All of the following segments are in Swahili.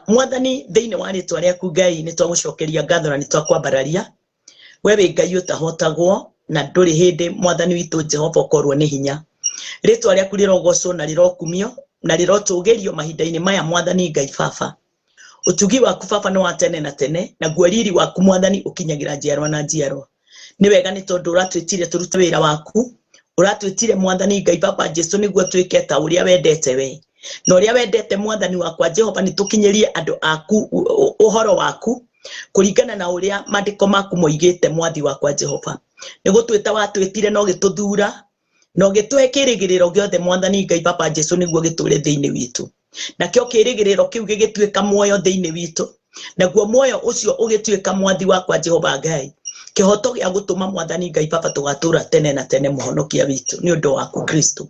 Mwathani thiini wa ritwa riaku Ngai ni twagucokeria ngatho na ni twakwambararia wewe Ngai utahotagwo na nduri hindi Mwathani witu Jehova korwo ni hinya ritwa riaku rirogocwo na rirokumio na rirotugirio mahinda-ini maya Mwathani Ngai Baba utugi waku Baba ni wa tene na tene na gwariri waku Mwathani ukinyagira njiarwa na njiarwa ni wega ni tondu uratwitire turute wira waku uratwitire Mwathani Ngai Baba Jesu niguo twike ta uria wendete we na uria wendete Mwathani wakwa Jehova ni tukinyerie andu aku uhoro waku kuringana na uria mandiko maku moigite Mwathi wakwa Jehova nigo twita watwitire no gituthura no gitwe kirigiriro giothe Mwathani Ngai Baba Jesu niguo giture thiini witu na kio kirigiriro kiu gigitwika muoyo thiini witu naguo muoyo ucio ugitwika Mwathi wakwa Jehova Ngai kihoto gia gutuma Mwathani Ngai Baba tugatura tene na tene muhonokia witu ni undu waku Kristo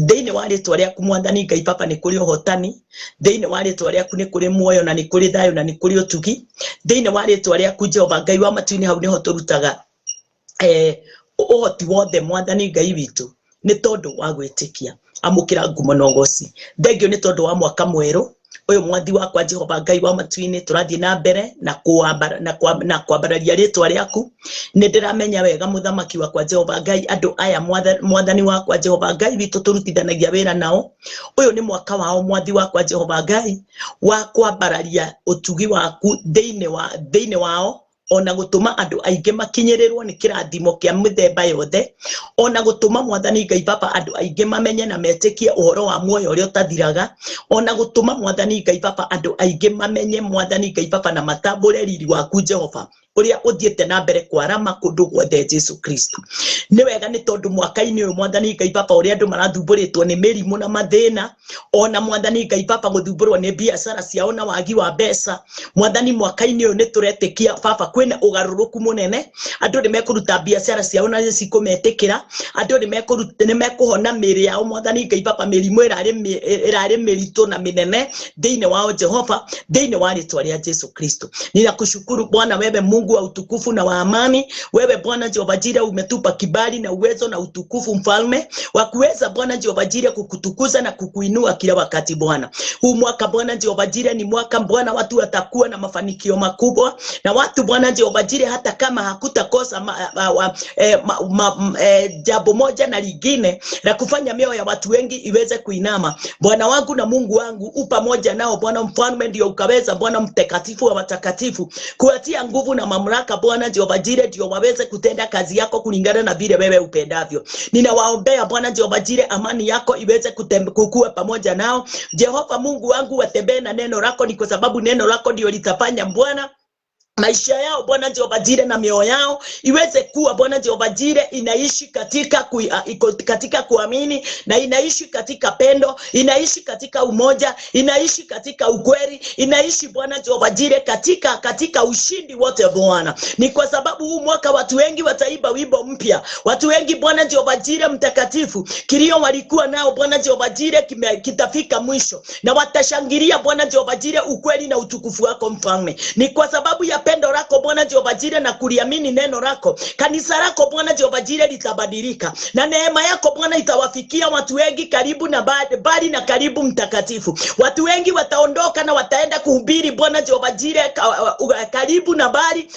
thiini wa ritwa riaku Mwathani Ngai Baba ni kuri uhotani thiini wa ritwa riaku ni kuri muoyo na ni kuri thayo na ni kuri utugi thiini wa ritwa riaku Jehova Ngai wa matuini hau niho turutaga uhoti wothe Mwathani Ngai witu ni tondu wa gwitikia amukira ngumo na ugoci thengio ni tondu wa mwaka mweru uyu Mwathi wakwa Jehova Ngai wa matuini turathie na mbere na kwambararia ritwa riaku ni ndiramenya wega muthamaki wakwa Jehova Ngai andu aya Mwathani wakwa Jehova Ngai witu turutithanagia wira nao uyu ni mwaka wao Mwathi wakwa Jehova Ngai wa kwambararia utugi waku thiini wao ona gutuma andu ainge makinyirirwo ni kirathimo kia mithemba yothe ona gutuma Mwathani Ngai Baba andu ainge mamenye na metikie uhoro wa muoyo uria utathiraga ona gutuma Mwathani Ngai Baba andu ainge mamenye Mwathani Ngai Baba na matambure riri waku Jehova uria uthiete na mbere kwarama kundu guothe Jesu Kristo ni wega ni tondu mwaka-ini uyu Mwathani Ngai Baba uria andu marathumburitwo ni mirimu na mathina ona Mwathani Ngai Baba guthumburwo ni biashara ciao na wagi wa mbeca Mwathani mwaka-ini uyu ni turetikia Baba kwina ugaruruku munene andu ni mekuruta biashara ciao na cikumetikira andu ni mekuhona miri yao Mwathani Ngai Baba mirimu irari miritu na minene thiini wao Jehova thiini wa ritwa ria Jesu Kristo ninakushukuru Bwana wewe Mungu wa utukufu na wa amani wewe Bwana Jehova Jireh umetupa kibali na uwezo na utukufu mfalme wa kuweza Bwana Jehova Jireh kukutukuza na kukuinua kila wakati Bwana huu mwaka Bwana Jehova Jireh ni mwaka Bwana watu watakuwa na mafanikio makubwa na watu Bwana Jehova Jireh hata kama hakutakosa jambo moja na lingine la kufanya mioyo ya watu wengi iweze kuinama Bwana wangu na Mungu wangu upamoja nao Bwana mfalme ndio ukaweza Bwana mtakatifu wa watakatifu kuatia nguvu na mamlaka Bwana Jehova Jireh ndio waweze kutenda kazi yako kulingana na vile wewe upendavyo ninawaombea Bwana Jehova Jireh amani yako iweze kukua pamoja nao Jehova Mungu wangu watembee na neno lako ni kwa sababu neno lako ndio litafanya Bwana maisha yao Bwana Jehova Jireh na mioyo yao iweze kuwa Bwana Jehova Jireh inaishi katika kuamini na inaishi katika pendo inaishi katika umoja inaishi katika ukweli inaishi Bwana Jehova Jireh katika ushindi wote Bwana ni kwa sababu huu mwaka watu wengi wataiba wimbo mpya watu wengi Bwana Jehova Jireh mtakatifu kilio walikuwa nao Bwana Jehova Jireh kitafika mwisho na watashangilia Bwana Jehova Jireh ukweli na utukufu wako mfalme ni kwa sababu ya pendo lako Bwana Jehova Jireh na kuliamini neno lako kanisa lako Bwana Jehova Jireh litabadilika na neema yako Bwana itawafikia watu wengi karibu na bali na karibu mtakatifu watu wengi wataondoka na wataenda kuhubiri Bwana Jehova Jireh karibu na bali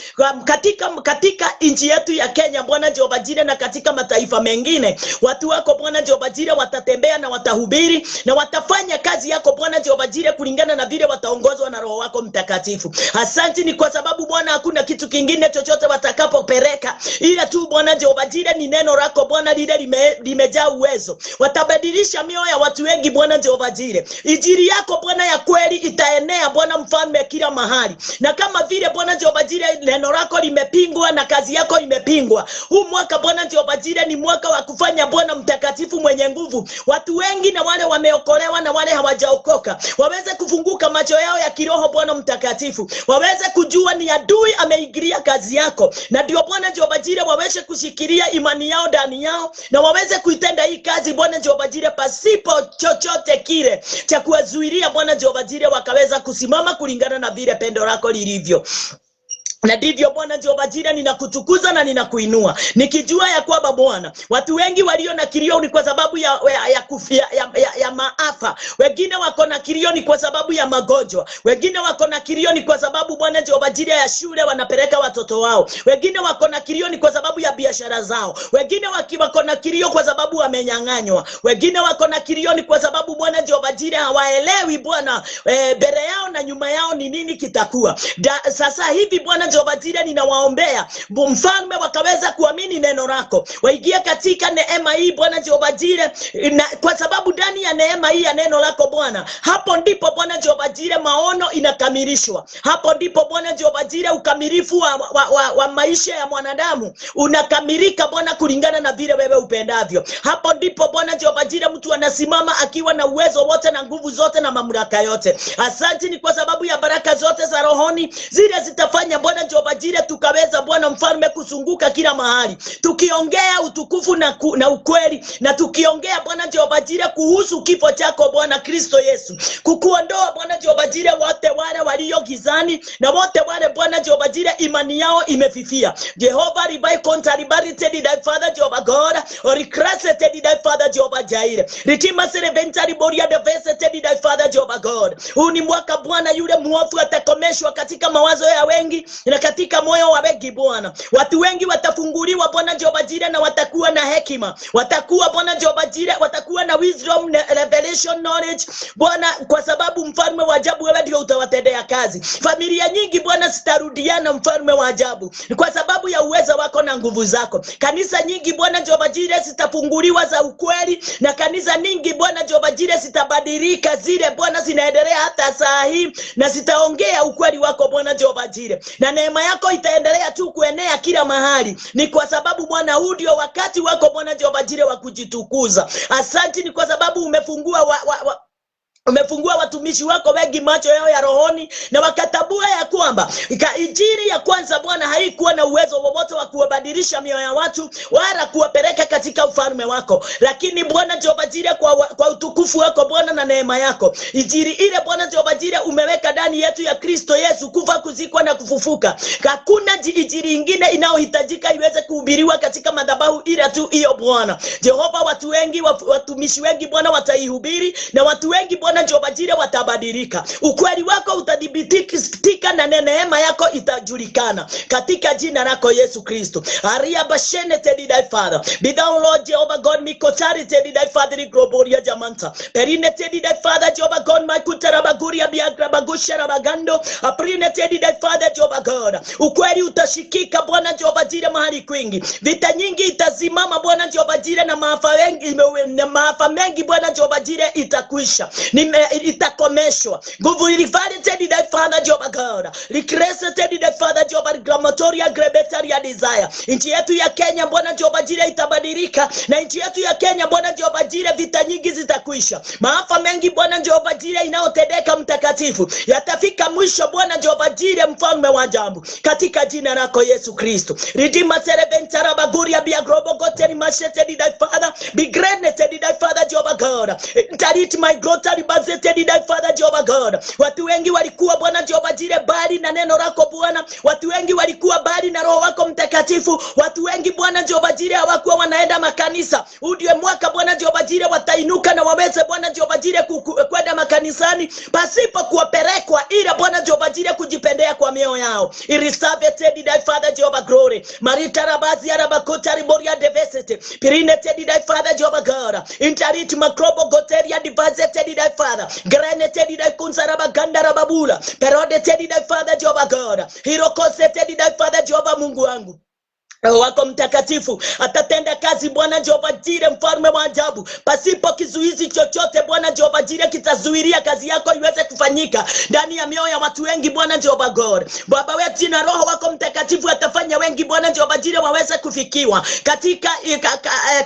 katika nchi yetu ya Kenya Bwana Jehova Jireh na katika mataifa mengine watu wako Bwana Jehova Jireh watatembea na watahubiri na watafanya kazi yako Bwana Jehova Jireh kulingana na vile wataongozwa na Roho wako mtakatifu asante ni kwa sababu Bwana hakuna kitu kingine chochote watakapopeleka ila tu Bwana Jehova Jireh ni neno lako Bwana lile limejaa uwezo watabadilisha mioyo ya watu wengi Bwana Jehova Jireh injili yako Bwana ya kweli itaenea Bwana mfalme kila mahali na kama vile Bwana Jehova Jireh neno lako limepingwa na kazi yako imepingwa huu mwaka Bwana Jehova Jireh ni mwaka wa kufanya Bwana mtakatifu mwenye nguvu watu wengi na wale wameokolewa na wale hawajaokoka waweze kufunguka macho yao ya kiroho Bwana mtakatifu waweze kujua ni adui ameingilia kazi yako na ndio Bwana Jehova Jireh waweze kushikilia imani yao ndani yao na waweze kuitenda hii kazi Bwana Jehova Jireh pasipo chochote kile cha kuwazuilia Bwana Jehova Jireh wakaweza kusimama kulingana na vile pendo lako lilivyo Na ndivyo Bwana Jehova Jireh ninakutukuza na ninakuinua, nikijua ya kwamba Bwana, watu wengi walio na kilio ni kwa sababu ya maafa, wengine wako na kilio ni kwa sababu ya magonjwa, wengine wako na kilio ni kwa sababu Bwana Jehova Jireh ya shule wanapeleka watoto wao, wengine wako na kilio ni kwa sababu ya biashara zao, wengine wako na kilio kwa sababu wamenyang'anywa, wengine wako na kilio ni kwa sababu Bwana Jehova Jireh hawaelewi Bwana mbele yao na nyuma yao ni nini kitakuwa. Sasa hivi Bwana Jehova Jireh ninawaombea mfalme wakaweza kuamini neno lako, waingie katika neema hii Bwana Jehova Jireh, kwa sababu ndani ya neema hii ya neno lako Bwana, hapo ndipo Bwana Jehova Jireh maono inakamilishwa, hapo ndipo Bwana Jehova Jireh ukamilifu wa maisha ya mwanadamu unakamilika Bwana kulingana na vile wewe upendavyo. Hapo ndipo Bwana Jehova Jireh mtu anasimama akiwa na uwezo wote na nguvu zote na mamlaka yote. Asante ni kwa sababu ya baraka zote za rohoni zile zitafanya Bwana Jehova Jireh tukaweza Bwana mfalme kuzunguka kila mahali tukiongea utukufu na ukweli, na tukiongea Bwana Jehova Jireh kuhusu kifo chako Bwana Kristo Yesu, kukuondoa Bwana Jehova Jireh wote wale walio gizani na wote wale Bwana Jehova Jireh imani yao imefifia. Jehova ribai kontaribarited thy Father Jehovah God, or recrasted thy Father Jehovah Jireh, ritima sereventari boria deveseted thy Father Jehovah God. Huu ni mwaka Bwana yule muofu atakomeshwa katika mawazo ya wengi na katika moyo wa wengi Bwana. Watu wengi watafunguliwa Bwana Jehova Jireh na watakuwa na hekima, watakuwa Bwana Jehova Jireh watakuwa na wisdom, revelation, knowledge Bwana, kwa sababu mfalme wa ajabu wewe ndio utawatendea kazi. Familia nyingi Bwana zitarudiana mfalme wa ajabu kwa sababu ya uwezo wako na nguvu zako. Kanisa nyingi Bwana Jehova Jireh zitafunguliwa za ukweli, na kanisa nyingi Bwana Jehova Jireh zitabadilika, zile Bwana zinaendelea hata saa hii na zitaongea ukweli wako Bwana Jehova Jireh, na neema yako itaendelea tu kuenea kila mahali. Ni kwa sababu Bwana huu ndio wakati wako Bwana Jehova Jireh wa kujitukuza. Asante ni kwa sababu umefungua watumishi wako wengi macho yao ya rohoni na wakatambua ya kwamba injili ya kwanza Bwana haikuwa na uwezo wowote wa kuwabadilisha mioyo ya watu wala kuwapeleka katika ufalme wako, lakini Bwana Jehova Jireh kwa utukufu wako Bwana na neema yako, injili ile Bwana Jehova Jireh umeweka ndani yetu ya Kristo Yesu, kufa kuzikwa na kufufuka. Hakuna injili nyingine inayohitajika iweze kuhubiriwa katika madhabahu ila tu hiyo Bwana Jehova. Watu wengi watumishi wengi Bwana wataihubiri na watu wengi Bwana Jehova Jireh watabadilika, ukweli wako utadhibitika na neema yako itajulikana katika jina lako Yesu Kristo. Aria bashene tedi thy Father, be thou Lord Jehovah God, mikotari tedi thy Father globoria jamanta, perine tedi thy Father Jehovah God, makutarabaguria biagrabagusha bagando, aprine tedi thy Father Jehovah God. Ukweli utashikika Bwana Jehova Jireh mahali kwingi, vita nyingi itazimama Bwana Jehova Jireh, na maafa mengi Bwana Jehova Jireh itakwisha, itakomeshwa. Nguvu ilivated thy Father Jehovah God, recreated thy Father Jehovah, gramatoria grebetaria desire. Nchi yetu ya Kenya Bwana Jehova Jireh itabadilika, na nchi yetu ya Kenya Bwana Jehova Jireh vita nyingi zitakwisha, maafa mengi Bwana Jehova Jireh inayotendeka mtakatifu yatafika mwisho Bwana Jehova Jireh mfalme wa ajabu, katika jina lako Yesu Kristo. Redeemer sereventara baguria biagrobo goteri mashete thy Father, be great thy Father Jehovah God, tarit my glory bazeted thy Father Jehovah God. Watu wengi walikuwa Bwana Jehova Jireh bali na neno lako Bwana, watu wengi walikuwa bali na roho wako mtakatifu, watu wengi Bwana Jehova Jireh hawakuwa wanaenda makanisa. Ndio mwaka Bwana Jehova Jireh watainuka na waweze Bwana Jehova Jireh kwenda makanisani pasipo kuwapelekwa, ila Bwana Jehova Jireh kujipendea kwa mioyo yao. Irisaveted thy Father Jehovah glory, marita rabazi arabakota riboria devesete, pirineted thy Father Jehovah God, intarit makrobo goteria divazeted thy Father, granted thy kunzaraba gandara babula, perodeted thy Father Jehovah God, hirokoseted thy Father Jehovah Mungu wangu. Roho wako mtakatifu atatenda kazi Bwana Jehova Jireh mfalme wa ajabu, pasipo kizuizi chochote Bwana Jehova Jireh kitazuilia kazi yako iweze kufanyika ndani ya mioyo ya watu wengi Bwana Jehova God. Baba wetu na Roho wako mtakatifu atafanya wengi Bwana Jehova Jireh waweze kufikiwa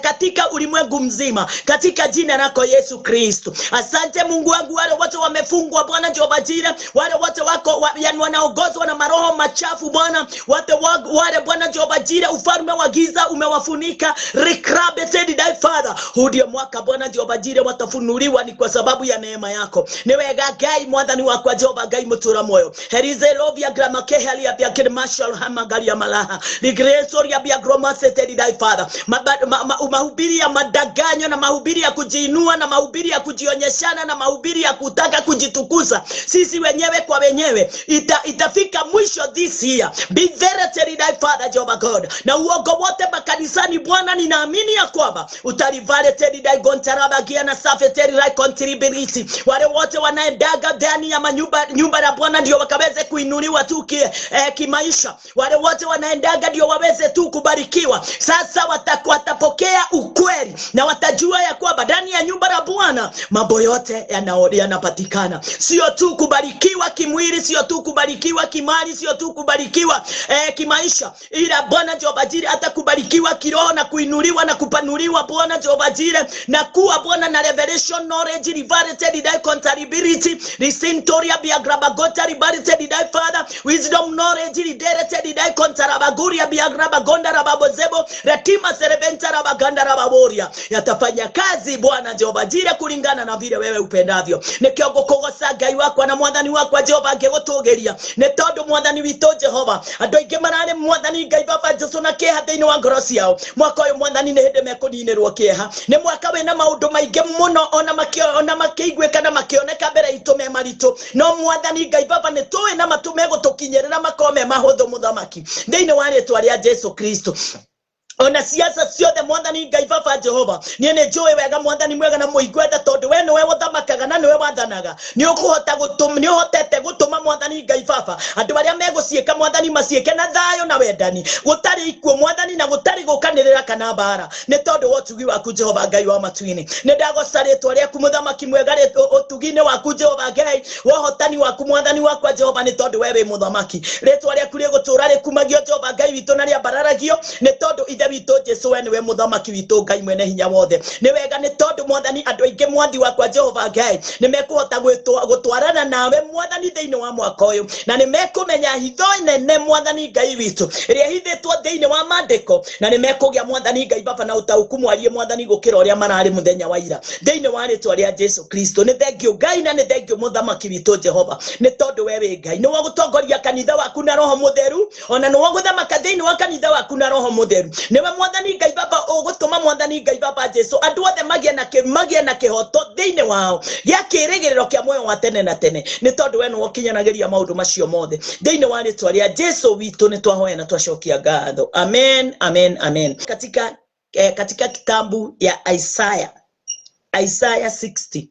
katika ulimwengu mzima, katika jina lako Yesu Kristo. Asante Mungu wangu, wale wote wamefungwa Bwana Jehova Jireh, wale wote wako yani wanaongozwa na maroho machafu Bwana, wale Bwana Jehova Jireh Jehova ufalme wa giza umewafunika. Rekrabeted thy Father. Huu ndio mwaka Bwana Jehova Jire watafunuliwa ni kwa sababu ya neema yako. Niwega Gai mwathani wakwa Jehova Gai mutura moyo. Herize lovia gramake hali abia kid marshal hamagari ya malaha. Rigresor ya bia gromaseted thy Father. Mahubiri ya madaganyo na mahubiri ya kujiinua na mahubiri ya kujionyeshana na mahubiri ya kutaka kujitukuza sisi wenyewe kwa wenyewe itafika mwisho this year. Be very thy Father Jehovah God. Na uogo wote makanisani Bwana ninaamini ya kwamba utalivalete thy gontaraba gia na safeteri thy contribility. Wale wote wanaendaga ndani ya nyumba ya Bwana ndio wakaweze kuinuliwa tu kimaisha. Wale wote wanaendaga ndio waweze tu kubarikiwa. Sasa watapokea ukweli na watajua ya kwamba ndani ya nyumba ya Bwana mambo yote yanapatikana. Sio tu kubarikiwa kimwili, sio tu kubarikiwa kimali, sio tu kubarikiwa kimaisha, ila Bwana Jehova Jire hata kubarikiwa kiroho na kuinuliwa na kupanuliwa Bwana Jehova Jire na kuwa Bwana na revelation knowledge revelated thy contability recentoria biagrabagota revelated thy Father wisdom knowledge revelated thy contarabaguria biagrabagonda rababozebo retima serventa rabaganda rababoria. Yatafanya kazi Bwana Jehova Jire kulingana na vile wewe upendavyo. Nikiogo kogosa Gai wako na mwathani wako Jehova agegotogeria ne todo mwathani wito Jehova adoige marane mwathani Gai baba Jesu na keha thini wa ngorosi yao. Mwaka uyu mwathani ne hinde mekuninirwo keha ne mwaka we na maundu maige muno ona makiigweka na makioneka mbere itume marito no mwathani Gai baba ne tuwe na matume gutukinyerera makome mahuthu muthamaki thini wa ritwa ria Jesu Kristo. Ona siasa ciothe mwathani Ngai baba Jehova nie ne joe wega mwathani mwega na muigwenda tondu we niwe uthamakaga na niwe wathanaga ni ukuhota gutuma ni uhotete gutuma mwathani Ngai baba andu baria megucieka mwathani macieke na thayo na wendani gutari ikuo mwathani na gutari gukanirira kana bara ni tondu wotugi waku Jehova Ngai wa matuini ni ndagocaritwo riaku muthamaki mwega utugine waku Jehova Ngai wohotani waku mwathani wakwa Jehova ni tondu wewe muthamaki ritwa riaku rigutura rikumagio Jehova Ngai witu na ria bararagio ni tondu wito Jesu we niwe muthamaki witu Ngai mwene hinya wothe ni wega ni tondu mwathani andu aingi mwathi wakwa Jehova Ngai ni mekuhota gutwarana nawe mwathani thiini wa mwaka uyu na ni mekumenya hitho nene mwathani Ngai witu iria hithitwo thiini wa mandiko na ni mekugia mwathani Ngai baba na utaukumu arie mwathani gukira uria marari muthenya wa ira thiini wa ritwa ria Jesu Kristo. Ni thengio Ngai na ni thengio muthamaki witu Jehova ni tondu wewe Ngai ni wagutongoria kanitha waku na roho mutheru ona ni waguthamaka thiini wa kanitha waku na roho mutheru niwe mwathani Ngai baba ugutuma mwathani Ngai baba Jesu andu othe magie na kihoto thiini wao gia kirigiriro kia moyo wa tene na tene ni tondu we no ukinyanagiria maundu macio mothe thiini wa ritwa ria Jesu witu ni twahoya na twashokia ngatho. Amen, amen, amen. Katika kitabu ya Isaiah 60,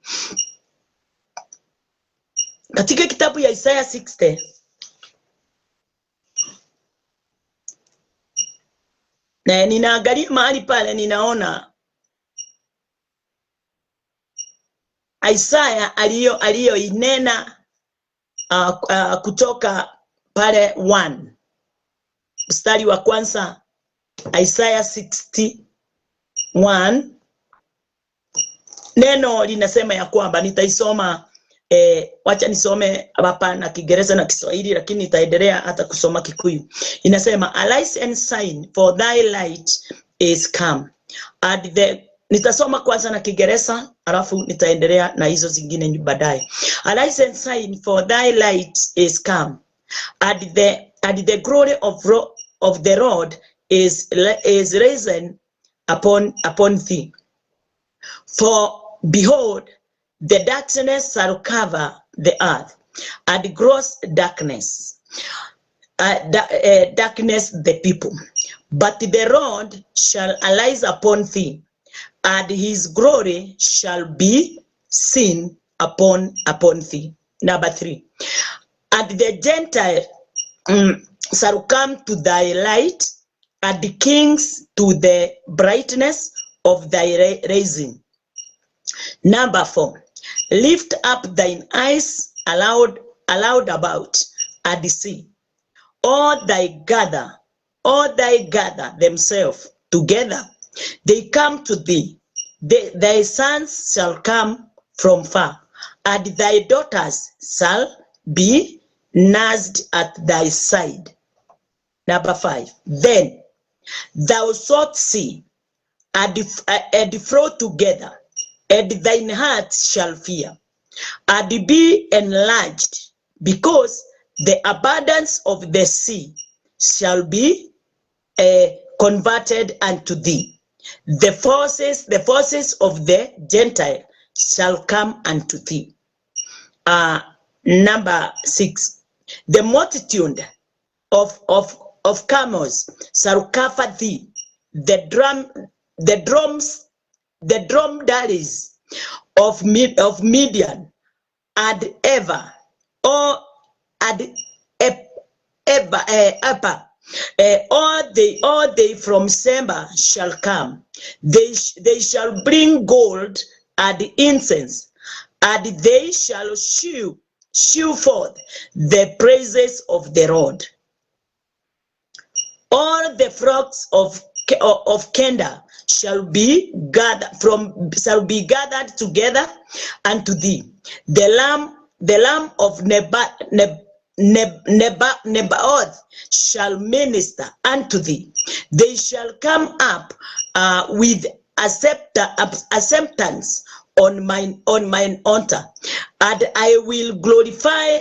katika kitabu ya Isaiah 60 na ninaangalia mahali pale ninaona Isaiah aliyoinena kutoka pale 1 mstari wa kwanza. Isaiah 61 neno linasema ya kwamba nitaisoma wacha nisome hapa na Kiingereza na Kiswahili lakini nitaendelea hata kusoma Kikuyu. Inasema arise and shine for thy light is come. Nitasoma kwanza na Kiingereza alafu nitaendelea na hizo zingine baadaye. Arise and shine for thy light is come. And the glory of the Lord is risen upon thee. For behold, the darkness shall cover the earth, and gross darkness the people. But the Lord shall arise upon thee, and his glory shall be seen upon thee. Number 3. And the Gentile shall come to thy light, and the kings to the brightness of thy rising. Number 4. Lift up thine eyes aloud about, and see. All thy gather themselves together. They come to thee. Thy sons shall come from far, and thy daughters shall be nursed at thy side. Number 5. Then thou shalt see, and flow together, and thine heart shall fear, and be enlarged, because the abundance of the sea shall be converted unto thee. The forces of the Gentile shall come unto thee. Number 6. The multitude of camels shall cover thee. The dromedaries of Midian, and ever, or and ever, all they from Seba shall come. They shall bring gold and incense, and they shall shew forth the praises of the Lord. All the flocks of Kendar shall be gathered together unto thee. The lamb of Nebaioth shall minister unto thee. They shall come up with acceptance on mine altar, and I will glorify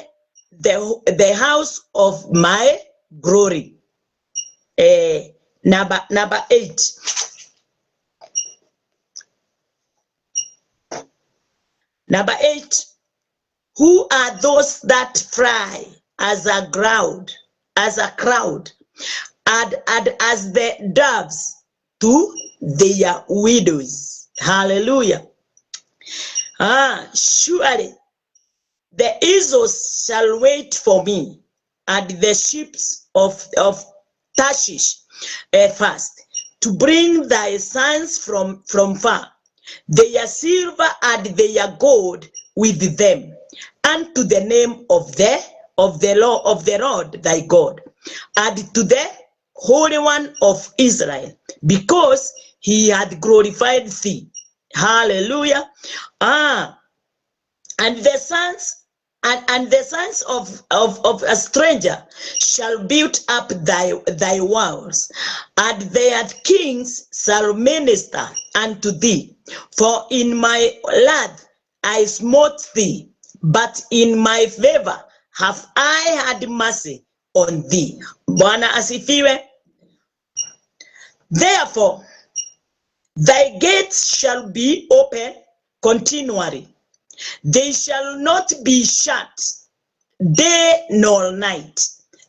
the house of my glory. Number 8. Number 8. Who are those that fly as a crowd, and as the doves to their widows? Hallelujah. Surely the eagles shall wait for me, and the ships of Tarshish fast, to bring thy sons from far, their silver and their gold with them, unto the name of the Lord thy God, and to the Holy One of Israel, because he had glorified thee. Hallelujah. And the sons of a stranger shall build up thy walls, and their kings shall minister unto thee. For in my wrath I smote thee, but in my favor have I had mercy on thee. Bwana asifiwe. Therefore thy gates shall be open continually. They shall not be shut day nor night,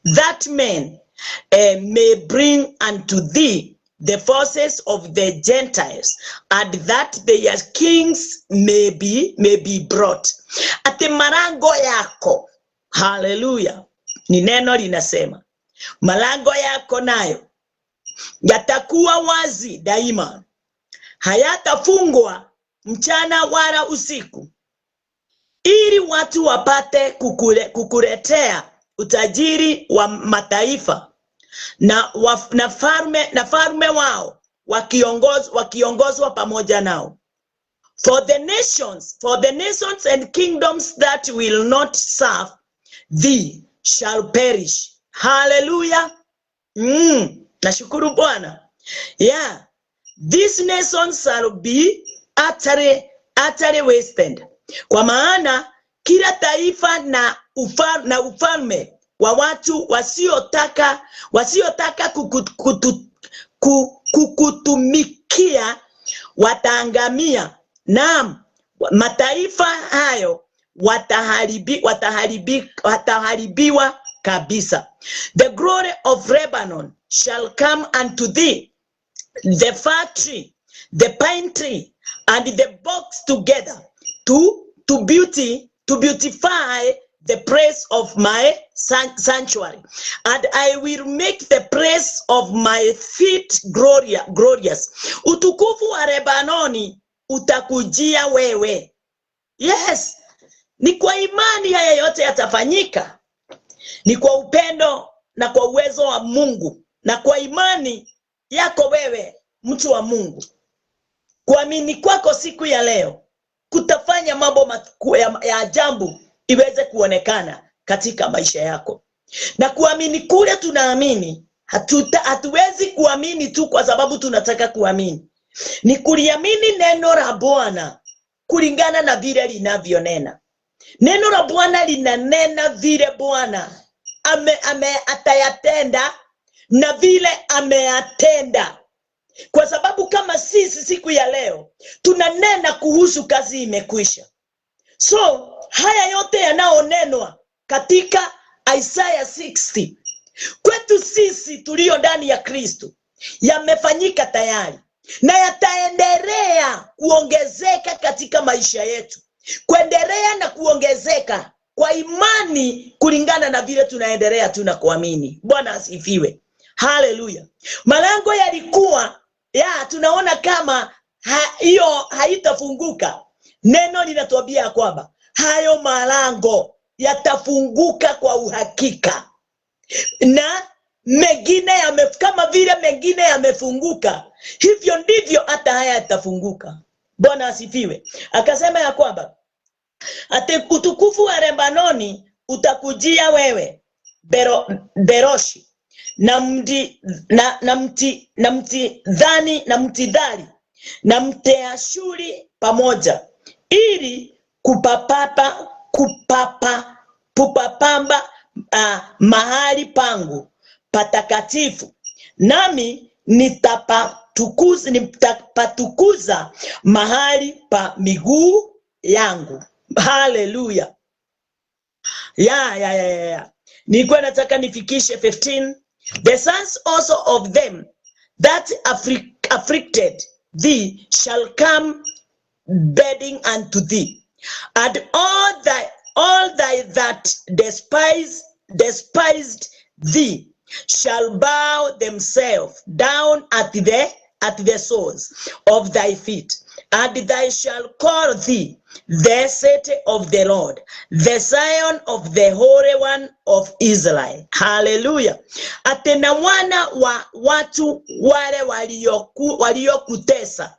that men may bring unto thee the forces of the Gentiles, and that their kings may be brought. Ati malango yako, haleluya, ni neno linasema malango yako nayo yatakuwa wazi daima, hayatafungwa mchana wala usiku, ili watu wapate kukuletea utajiri wa mataifa, na falme wao wakiongozwa pamoja nao. For the nations and kingdoms that will not serve thee shall perish. Hallelujah. Nashukuru Bwana. Yeah. These nations shall be utterly wasted. Kwa maana kila taifa na ufalme wa watu wasiotaka kukutumikia wataangamia. Naam, mataifa hayo wataharibiwa kabisa. The glory of Lebanon shall come unto thee, the fir tree, the pine tree, and the box together, to beautify the praise of my sanctuary, and I will make the praise of my feet glorious. Utukufu wa Lebanoni utakujia wewe. Yes, ni kwa imani haya yote yatafanyika, ni kwa upendo na kwa uwezo wa Mungu, na kwa imani yako wewe mtu wa Mungu. Kuamini kwako siku ya leo kutafanya mambo ya ajabu iweze kuonekana katika maisha yako. Na kuamini kule tunaamini hatuwezi kuamini tu kwa sababu tunataka kuamini. Ni kuliamini neno la Bwana kulingana na vile linavyonena. Neno la Bwana linanena vile Bwana atayatenda na vile ameyatenda. Kwa sababu kama sisi siku ya leo tunanena kuhusu kazi imekwisha. So haya yote yanaonenwa katika Isaiah 60 kwetu sisi tulio ndani ya Kristo yamefanyika tayari na yataendelea kuongezeka katika maisha yetu, kuendelea na kuongezeka kwa imani kulingana na vile tunaendelea tunakuamini. Bwana asifiwe. Haleluya. Malango yalikuwa tunaona kama hiyo haitafunguka. Neno linatuambia kwamba hayo malango yatafunguka kwa uhakika, na mengine kama vile mengine yamefunguka, hivyo ndivyo hata haya yatafunguka. Bwana asifiwe. Akasema ya kwamba ate utukufu wa Lebanoni utakujia wewe, Beroshi, na mti dhani na mti dhari na mteashuri pamoja, ili kupapamba mahali pangu patakatifu, nami nitapatukuza mahali pa miguu yangu. Haleluya. Nilikuwa nataka nifikishe 15. The sons also of them that afflicted thee shall come bedding unto thee, and all thy that despised thee shall bow themselves down at the soles of thy feet, and they shall call thee the city of the Lord, the Zion of the Holy One of Israel. Hallelujah. Atena wana wa watu wale waliokutesa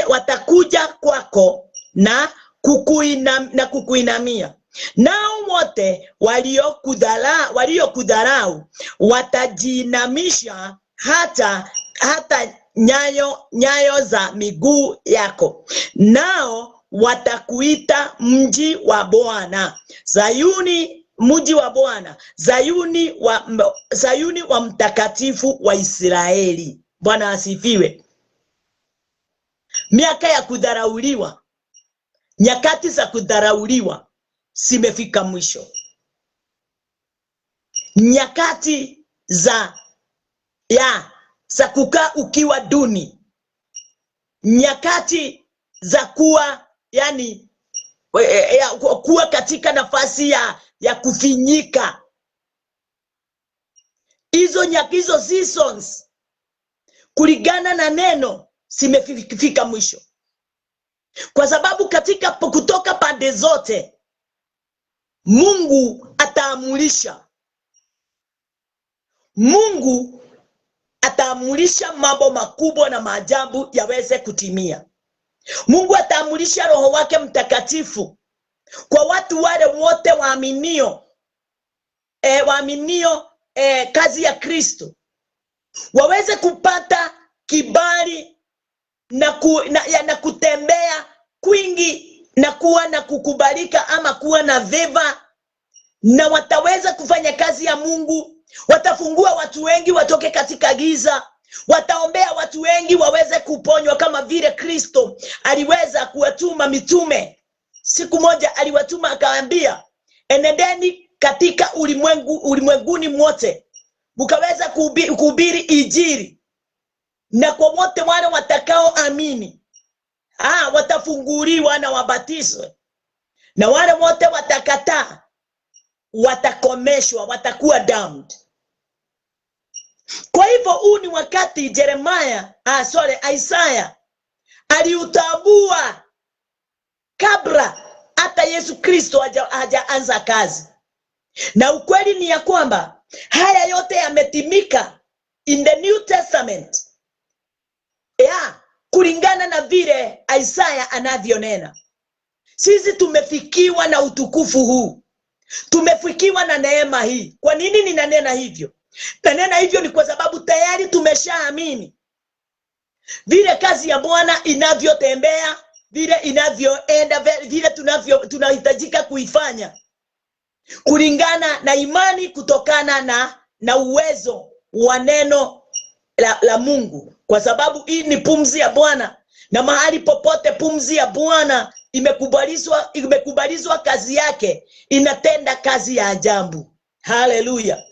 watakuja kwako na kukuinamia. Nao wote waliokudharau watajinamisha hata nyayo za miguu yako. Nao watakuita mji wa Bwana, Sayuni, mji wa Bwana, Sayuni wa mtakatifu wa Israeli. Bwana asifiwe. Miaka ya kudharauliwa, nyakati za kudharauliwa zimefika mwisho. Nyakati za kukaa ukiwa duni, nyakati za kuwa kuwa katika nafasi ya kufinyika, hizo seasons kulingana na neno zimefika mwisho. Kwa sababu katika kutoka pande zote Mungu ataamulisha. Mungu ataamulisha mambo makubwa na maajabu yaweze kutimia. Mungu ataamulisha Roho wake Mtakatifu kwa watu wale wote waaminio kazi ya Kristo, waweze kupata kibali na kutembea kwingi na kuwa na kukubalika ama kuwa na favor, na wataweza kufanya kazi ya Mungu. Watafungua watu wengi watoke katika giza, wataombea watu wengi waweze kuponywa, kama vile Kristo aliweza kuwatuma mitume. Siku moja aliwatuma akawaambia, enendeni katika ulimwenguni mwote mkaweza kuhubiri injili, na kwa wote wale watakao amini watafunguliwa na wabatizwe, na wale wote watakataa watakomeshwa, watakuwa damned. Kwa hivyo huu ni wakati Isaiah aliutambua kabla hata Yesu Kristo hajaanza kazi. Na ukweli ni ya kwamba haya yote yametimika in the New Testament, kulingana na vile Isaiah anavyonena. Sisi tumefikiwa na utukufu huu, tumefikiwa na neema hii. Kwa nini ninanena hivyo? Nanena hivyo ni kwa sababu tayari tumeshaamini vile kazi ya Bwana inavyotembea, vile inavyoenda, vile tunahitajika kuifanya kulingana na imani, kutokana na uwezo wa neno la Mungu, kwa sababu hii ni pumzi ya Bwana, na mahali popote pumzi ya Bwana imekubalishwa kazi yake inatenda kazi ya ajabu. Haleluya.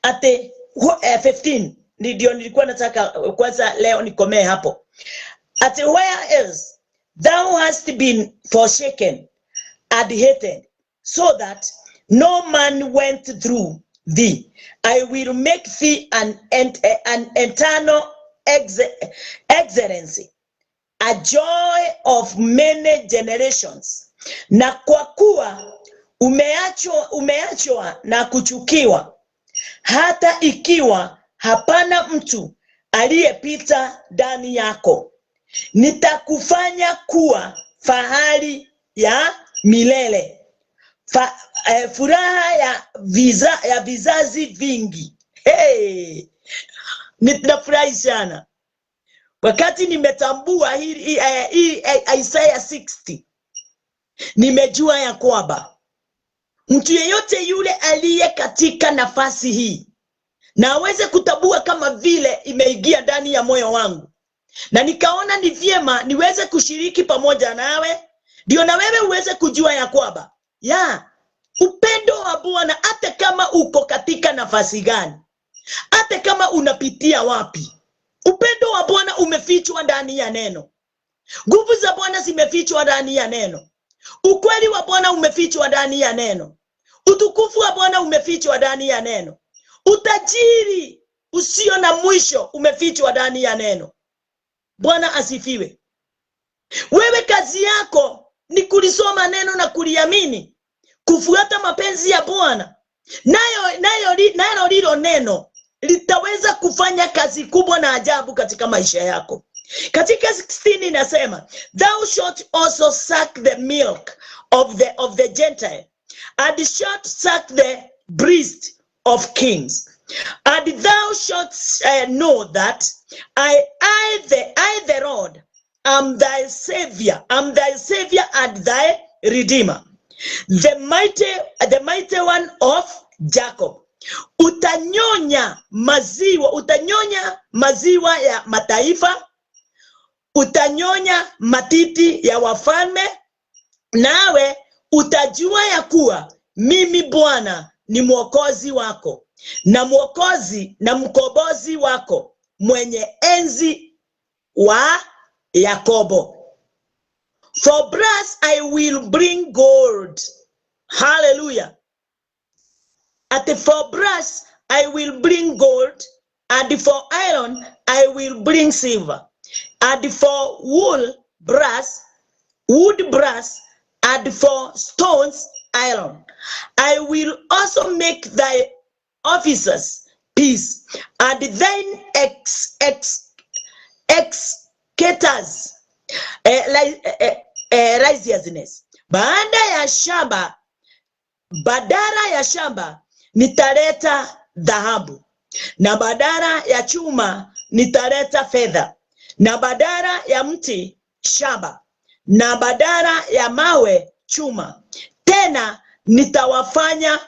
Ate 15 ndio nilikuwa nataka kwanza leo nikomee hapo. Ate where else thou hast been forsaken and hated, so that no man went through thee, I will make thee an eternal excellency, a joy of many generations. Na kwa kuwa umeachwa na kuchukiwa, hata ikiwa hapana mtu aliyepita ndani yako, nitakufanya kuwa fahari ya milele, furaha ya vizazi vingi. Hey! Ninafurahi sana wakati nimetambua hii Isaiah 60. Nimejua ya kwamba mtu yeyote yule aliye katika nafasi hii na aweze kutambua kama vile imeingia ndani ya moyo wangu, na nikaona ni vyema niweze kushiriki pamoja nawe, ndio na wewe uweze kujua ya kwamba upendo wa Bwana, hata kama uko katika nafasi gani, hata kama unapitia wapi, upendo wa Bwana umefichwa ndani ya neno. Nguvu za Bwana zimefichwa ndani ya neno. Ukweli wa Bwana umefichwa ndani ya neno. Utukufu wa Bwana umefichwa ndani ya neno. Utajiri usio na mwisho umefichwa ndani ya neno. Bwana asifiwe. Wewe kazi yako ni kulisoma neno na kuliamini, kufuata mapenzi ya Bwana. Nayo lilo neno litaweza kufanya kazi kubwa na ajabu katika maisha yako. Katika 16 inasema, thou shalt also suck the milk of the Gentile, and shalt suck the breast of kings, and thou shalt know that I the Lord am thy savior, and thy redeemer, the mighty one of Jacob. Utanyonya maziwa ya mataifa, utanyonya matiti ya wafalme, nawe utajua ya kuwa mimi Bwana ni mwokozi wako, na mwokozi na mkombozi wako, mwenye enzi wa Yakobo. For brass I will bring gold. Hallelujah. For brass I will bring gold, and for iron I will bring silver, and for wood brass, and for stones iron. I will also make thy officers peace, and thine excavators righteousness. Badala ya shamba nitaleta dhahabu, na badala ya chuma nitaleta fedha, na badala ya mti shaba, na badala ya mawe chuma. Tena nitawafanya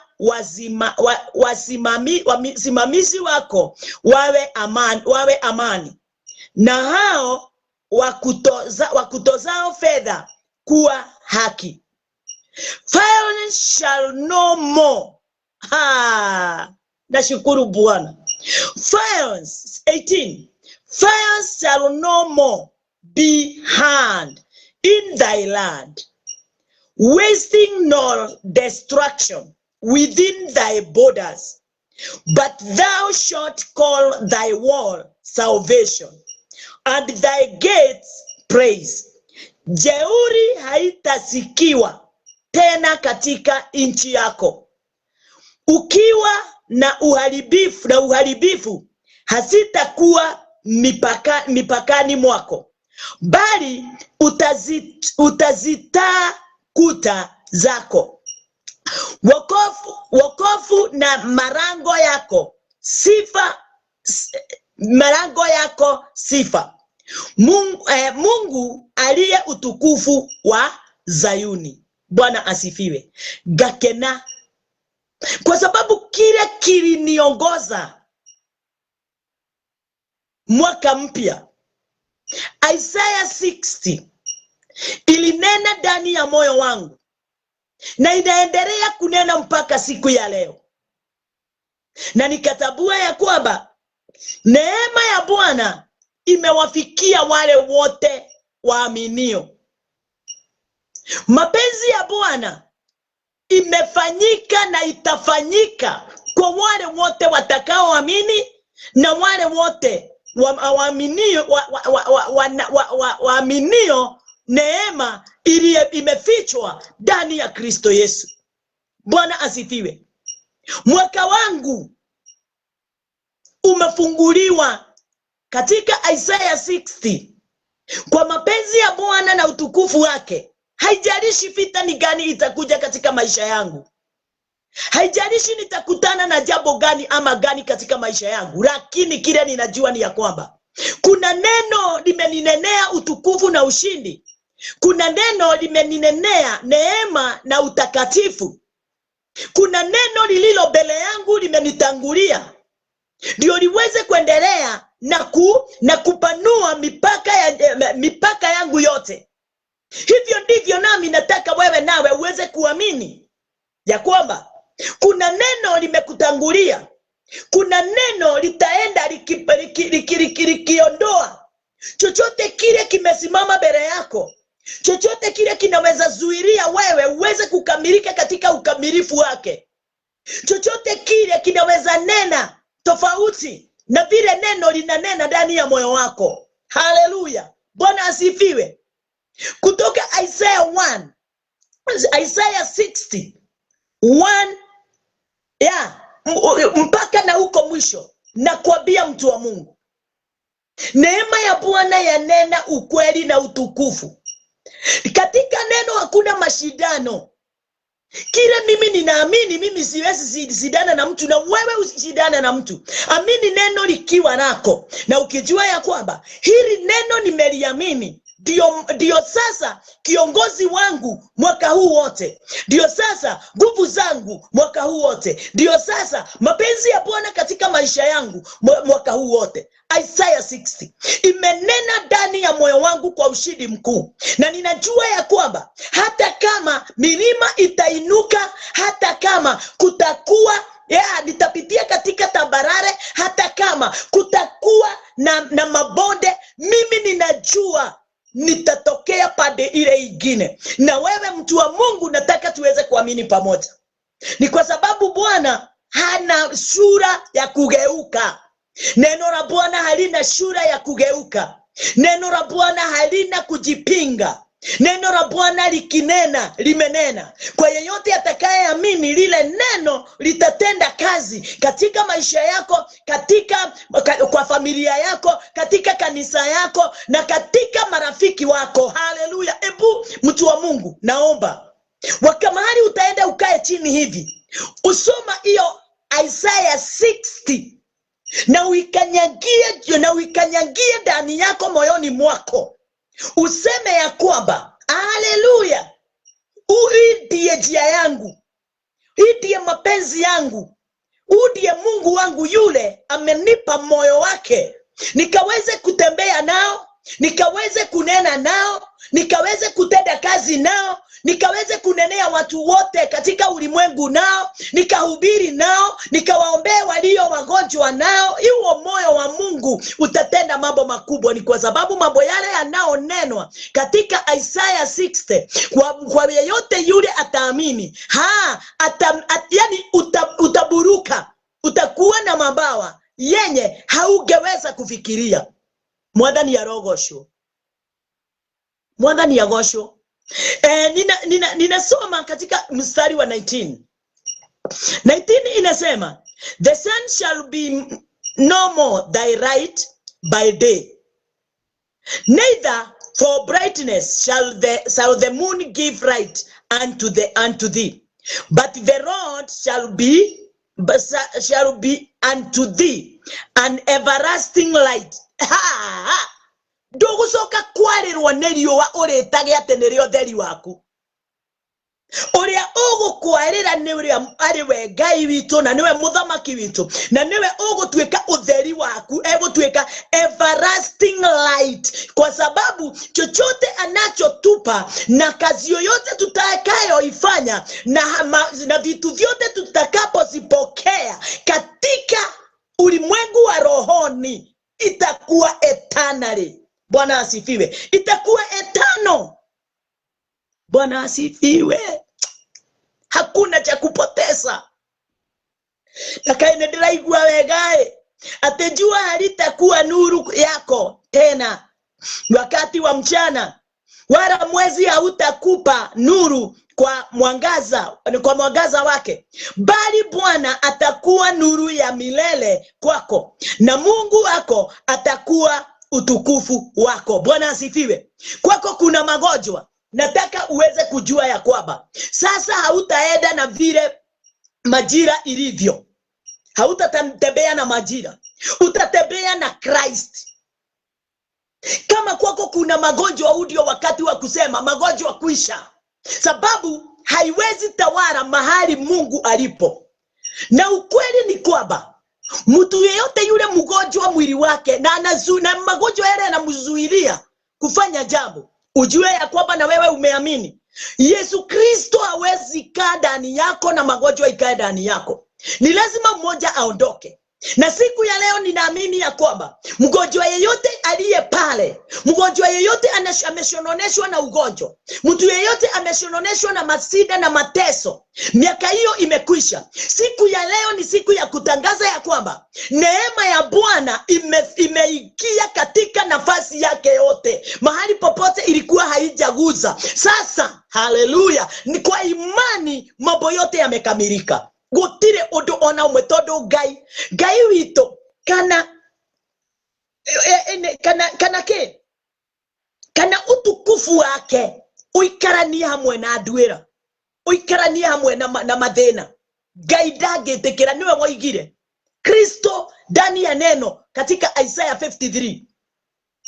wasimamizi wako wawe amani, na hao wakutozao fedha kuwa haki. Violence shall no more. Nashukuru Bwana. Violence 18. Violence shall no more be heard in thy land, wasting nor destruction within thy borders. But thou shalt call thy wall salvation, and thy gates praise. Jeuri haitasikiwa tena katika nchi yako. Ukiwa na uharibifu hasitakuwa mipakani mwako, bali utazita kuta zako. wokovu na marango yako sifa, marango yako sifa. Mungu aliye utukufu wa Zayuni. Bwana asifiwe. Gakena kwa sababu kile kiliniongoza mwaka mpya. Isaiah 60 ilinena ndani ya moyo wangu na inaendelea kunena mpaka siku ya leo, na nikatambua ya kwamba neema ya Bwana imewafikia wale wote waaminio. Mapenzi ya Bwana imefanyika na itafanyika kwa wale wote watakaoamini na wale wote waaminio neema ili imefichwa ndani ya Kristo Yesu. Bwana asifiwe. Mwaka wangu umefunguliwa katika Isaiah 60 kwa mapenzi ya Bwana na utukufu wake. Haijalishi vita ni gani itakuja katika maisha yangu, haijalishi nitakutana na jambo gani ama gani katika maisha yangu, lakini kile ninajua ni ya kwamba kuna neno limeninenea utukufu na ushindi. Kuna neno limeninenea neema na utakatifu. Kuna neno lililo mbele yangu limenitangulia ndio liweze kuendelea na kupanua mipaka yangu yote. Hivyo ndivyo nami nataka wewe nawe uweze kuamini ya kwamba kuna neno limekutangulia. Kuna neno litaenda likiondoa chochote kile kimesimama mbele yako, chochote kile kinaweza zuilia wewe uweze kukamilika katika ukamilifu wake, chochote kile kinaweza nena tofauti na vile neno linanena ndani ya moyo wako. Haleluya, Bwana asifiwe. Kutoka Isaiah 60 mpaka na huko mwisho, na kuambia mtu wa Mungu, neema ya Bwana yanena ukweli na utukufu. Katika neno hakuna mashindano. Kile mimi ninaamini, mimi siwezi sidana na mtu na wewe usidana na mtu. Amini neno likiwa nako na ukijua ya kwamba hili neno nimeliamini, ndio sasa kiongozi wangu mwaka huu wote, ndio sasa nguvu zangu mwaka huu wote, ndio sasa mapenzi ya Bwana katika maisha yangu mwaka huu wote. Isaiah 60 imenena ndani ya moyo wangu kwa ushindi mkuu, na ninajua ya kwamba hata kama milima itainuka, hata kama kutakuwa nitapitia katika tambarare, hata kama kutakuwa na mabonde, mimi ninajua nitatokea pande ile ingine. Na wewe mtu wa Mungu, nataka tuweze kuamini pamoja. Ni kwa sababu Bwana hana sura ya kugeuka. Neno la Bwana halina sura ya kugeuka. Neno la Bwana halina kujipinga. Neno la Bwana likinena, limenena. Kwa yeyote atakayeamini, lile neno litatenda kazi katika maisha yako, kwa familia yako, katika kanisa yako na katika marafiki wako. Haleluya. Ebu mtu wa Mungu, naomba wakamahali utaenda ukae chini hivi, usoma hiyo Isaiah 60 na uikanyagie ndani yako, moyoni mwako. Useme ya kwamba haleluya, hii ndiye njia yangu, hii ndiye mapenzi yangu, huu ndiye Mungu wangu yule amenipa moyo wake, nikaweze kutembea nao, nikaweze kunena nao, nikaweze kutenda kazi nao, nikaweze kunenea watu wote katika ulimwengu nao, nikahubiri nao, nikawaombea walio wagonjwa nao. Hiyo moyo wa Mungu utatenda mambo makubwa. Ni kwa sababu mambo yale yanaonenwa katika Isaiah 60 kwa yeyote yule ataamini, yani utaburuka, utakuwa na mabawa yenye haungeweza kufikiria. Mwadhani ya rogosho, mwadhani ya gosho. Ninasoma katika mstari wa 19 inasema, the sun shall be no more thy light by day, neither for brightness shall the moon give light unto thee. But the Lord shall be unto thee an everlasting light. Ndugucoka kwarirwo ni riũa ũrĩtage atĩ nĩrĩo theri waku. Ũrĩa ũgũkwarĩra nĩ ũrĩa arĩ we Ngai witũ na niwe mũthamaki witũ na niwe ũgũtuĩka ũtheri waku, egũtuĩka everlasting light, kwa sababu chochote anachotupa na kazi yoyote tutakayoifanya na vitu vyote tutakapozipokea katika ulimwengu wa rohoni itakuwa eternally. Bwana asifiwe. Itakuwa eternal. Bwana asifiwe. Hakuna cha kupoteza. Na kaine ndiraigua wegae ati jua halitakuwa nuru yako tena wakati wa mchana, wala mwezi hautakupa nuru kwa mwangaza wake, bali Bwana atakuwa nuru ya milele kwako na Mungu wako atakuwa utukufu wako. Bwana asifiwe. Kwako kuna magonjwa, nataka uweze kujua ya kwamba sasa hautaenda na vile majira ilivyo. Hautatembea na majira, utatembea na Christ. Kama kwako kuna magonjwa, ndio wakati wa kusema magonjwa kwisha, sababu haiwezi tawala mahali Mungu alipo. Na ukweli ni kwamba mtu yeyote yule mgonjwa mwili wake na magonjwa yale yanamzuilia kufanya jambo, ujue ya kwamba na wewe umeamini Yesu Kristo hawezi kaa ndani yako na magonjwa ikae ndani yako. Ni lazima mmoja aondoke. Na siku ya leo ninaamini ya kwamba mgonjwa yeyote aliye pale, mgonjwa yeyote ameshononeshwa na ugonjwa, mtu yeyote ameshononeshwa na masida na mateso, miaka hiyo imekwisha. Siku ya leo ni siku ya kutangaza ya kwamba neema ya Bwana imeingia katika nafasi yake yote, mahali popote ilikuwa haijaguza. Sasa haleluya, ni kwa imani mambo yote yamekamilika. Gutire undu ona umwe tondu Ngai wito kana utukufu wake uikarania hamwe na andwira, uikarania hamwe na mathina. Ngai ndangĩtĩkĩra, niwe waigire Kristo ndani ya neno katika Isaiah 53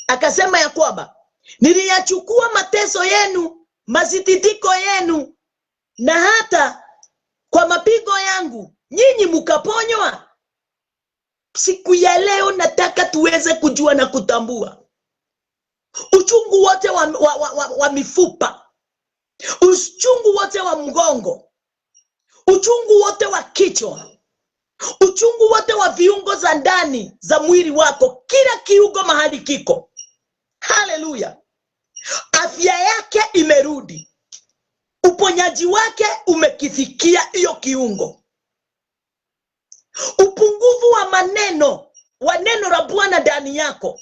akasema ya kwamba niliyachukua mateso yenu, masititiko yenu, na hata kwa mapigo yangu nyinyi mkaponywa. Siku ya leo nataka tuweze kujua na kutambua uchungu wote wa mifupa, uchungu wote wa mgongo, uchungu wote wa kichwa, uchungu wote wa viungo za ndani za mwili wako, kila kiungo mahali kiko. Haleluya. Afya yake imerudi. Uponyaji wake umekifikia hiyo kiungo. Upungufu wa neno la Bwana ndani yako,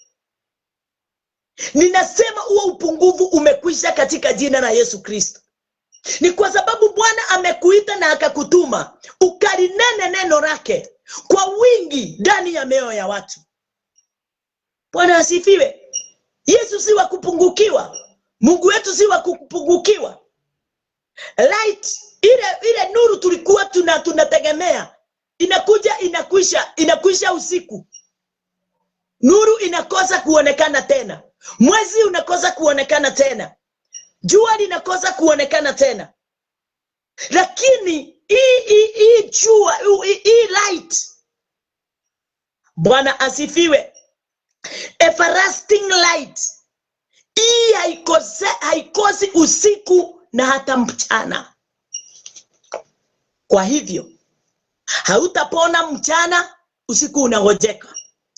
ninasema huo upungufu umekwisha katika jina la Yesu Kristo. Ni kwa sababu Bwana amekuita na akakutuma ukalinene neno lake kwa wingi ndani ya mioyo ya watu. Bwana asifiwe. Yesu si wa kupungukiwa. Mungu wetu si wa kupungukiwa. Light ile nuru tulikuwa tunategemea inakuja inakwisha usiku. Nuru inakosa kuonekana tena. Mwezi unakosa kuonekana tena. Jua linakosa kuonekana tena. Lakini hii jua, hii light, Bwana asifiwe, everlasting light, hii haikosi usiku na hata mchana. Kwa hivyo hautapona mchana, usiku unangojeka.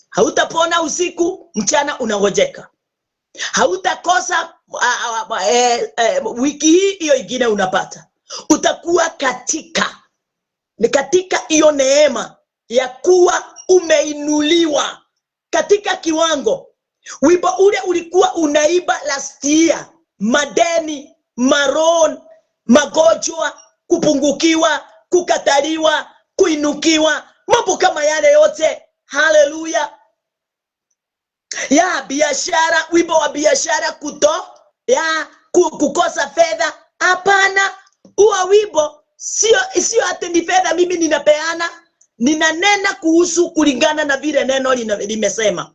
Hautapona usiku, mchana unangojeka. Hautakosa wiki hii hiyo ingine unapata. Utakuwa katika hiyo neema ya kuwa umeinuliwa katika kiwango. Wimbo ule ulikuwa unaiba last year, madeni, maron, magonjwa, kupungukiwa, kukataliwa, kuinukiwa, mambo kama yale yote. Haleluya. Ya biashara, wimbo wa biashara kukosa fedha. Hapana, huo wimbo sio ati ni fedha mimi ninapeana, ninanena kuhusu kulingana na vile neno limesema.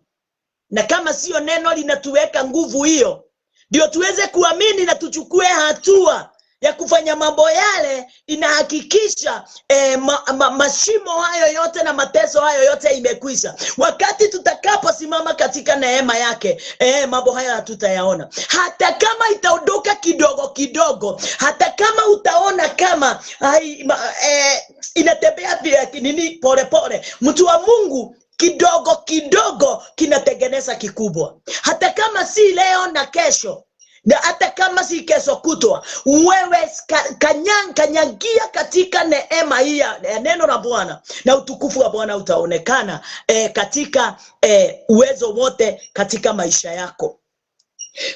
Na kama sio neno linatuweka nguvu hiyo, ndio tuweze kuamini na tuchukue hatua ya kufanya mambo yale, inahakikisha mashimo hayo yote na mateso hayo yote imekwisha. Wakati tutakaposimama katika neema yake, mambo haya hatutayaona. Hata kama itaondoka kidogo kidogo, hata kama utaona kama inatembea nini pole pole, mtu wa Mungu, kidogo kidogo kinatengeneza kikubwa. Hata kama si leo na kesho, na hata kama si kesho kutwa, wewe kanyangia katika neema hii ya neno la Bwana, na utukufu wa Bwana utaonekana katika uwezo wote katika maisha yako.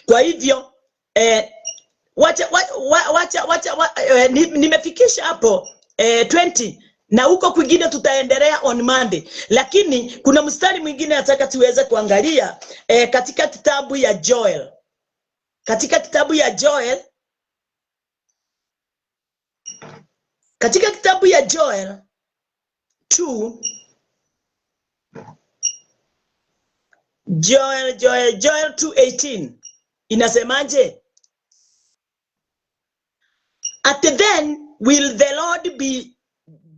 Kwa hivyo nimefikisha hapo 20, na huko kwingine tutaendelea on Monday. Lakini kuna mstari mwingine nataka tuweze kuangalia katika kitabu ya Joel. Katika kitabu ya Joel, katika kitabu ya Joel 2, Joel 2:18 inasemaje? At then will the Lord be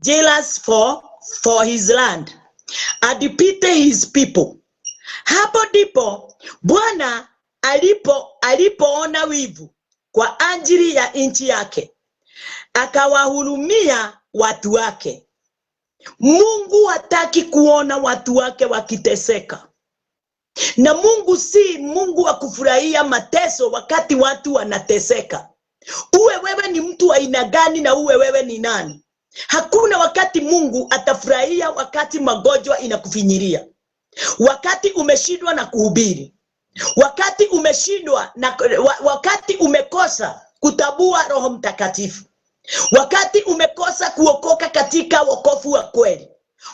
jealous for his land and pity his people. Hapo ndipo Bwana alipoona wivu kwa ajili ya nchi yake, akawahurumia watu wake. Mungu hataki kuona watu wake wakiteseka. Na Mungu si Mungu wa kufurahia mateso wakati watu wanateseka. Uwe wewe ni mtu wa aina gani na uwe wewe ni nani, hakuna wakati Mungu atafurahia wakati magonjwa inakufinyiria, wakati umeshindwa na kuhubiri, wakati umeshindwa na wakati umekosa kutabua Roho Mtakatifu, wakati umekosa kuokoka katika wokovu wa kweli.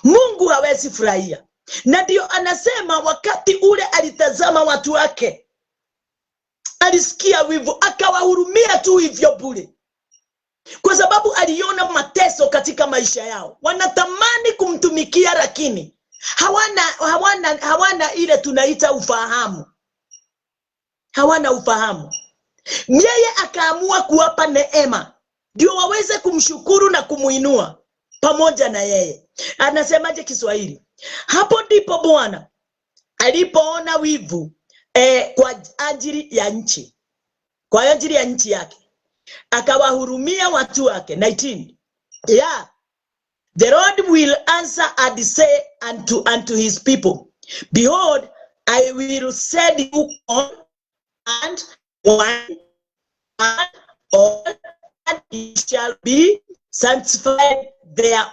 Mungu hawezi furahia. Na ndio anasema wakati ule alitazama watu wake, alisikia wivu, akawahurumia tu hivyo bure, kwa sababu aliona mateso katika maisha yao. Wanatamani kumtumikia, lakini hawana ile tunaita ufahamu. Hawana ufahamu. Yeye akaamua kuwapa neema ndio waweze kumshukuru na kumuinua pamoja na yeye. Anasemaje Kiswahili? Hapo ndipo Bwana alipoona wivu kwa ajili ya nchi, kwa ajili ya nchi yake, akawahurumia watu wake. 19. Yeah, the Lord will answer and say unto his people, behold, I will send you corn and wine and oil, and it shall be sanctified there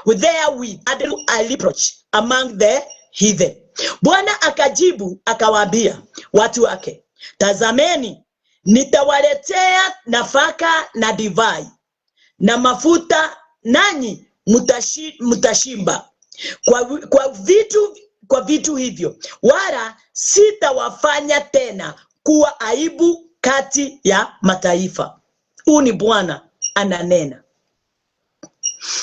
with a reproach among the heathen. Bwana akajibu akawaambia watu wake, tazameni, nitawaletea nafaka na divai na mafuta, nanyi mutashimba kwa vitu hivyo, wala sitawafanya tena kuwa aibu kati ya mataifa. Huu ni Bwana ananena.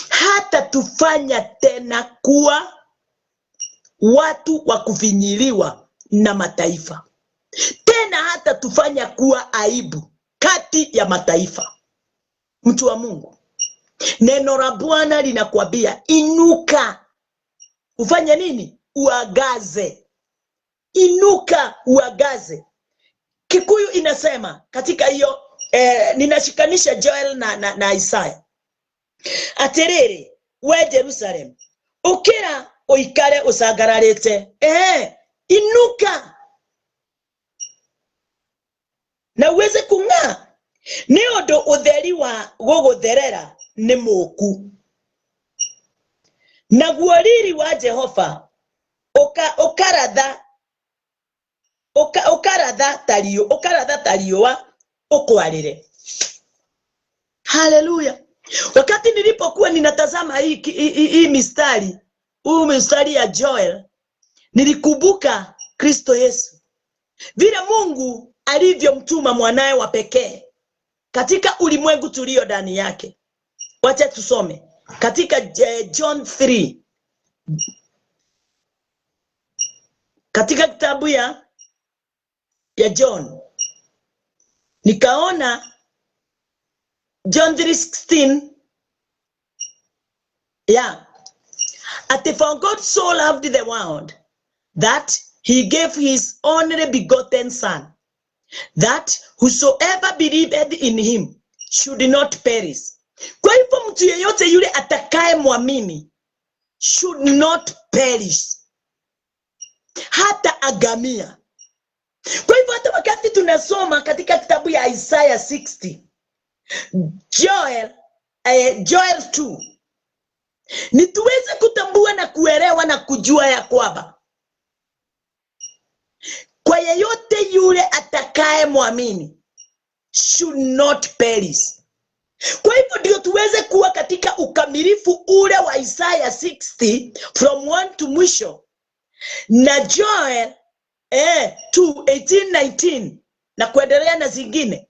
Hata tufanya tena kuwa watu wa kufinyiliwa na mataifa. Tena hata tufanya kuwa aibu kati ya mataifa. Mtu wa Mungu, neno la Bwana linakwambia inuka. Ufanye nini? Uagaze. Inuka uagaze. Kikuyu inasema katika hiyo ninashikanisha Joel na Isaiah. Aterere we Jerusalem, ukira oikare usagararete, inuka na uweze kung'aa, ni ondo utheri wa gugutherera ni muku, na guoriri wa Jehova ukaratha tariwa ukwarire. Haleluya. Wakati nilipokuwa ninatazama hii mistari, mistari ya Joel, nilikumbuka Kristo Yesu. Vile Mungu alivyomtuma mwanae wa pekee katika ulimwengu tulio ndani yake. Wacha tusome katika John 3, katika kitabu ya John. Nikaona John 3:16, for God so loved the world that he gave his only begotten son, that whosoever believed in him should not perish. Kwa hivyo mtu yeyote yule atakaye muamini should not perish, hata agamia. Kwa hivyo hata wakati tunasoma katika kitabu ya Isaiah 60, Joel 2, ni tuweze kutambua na kuelewa na kujua ya kwamba kwa yeyote yule atakaye muamini should not perish. Kwa hivyo ndio tuweze kuwa katika ukamilifu ule wa Isaiah 60 from 1 to mwisho, na Joel 2:18-19 na kuendelea na zingine.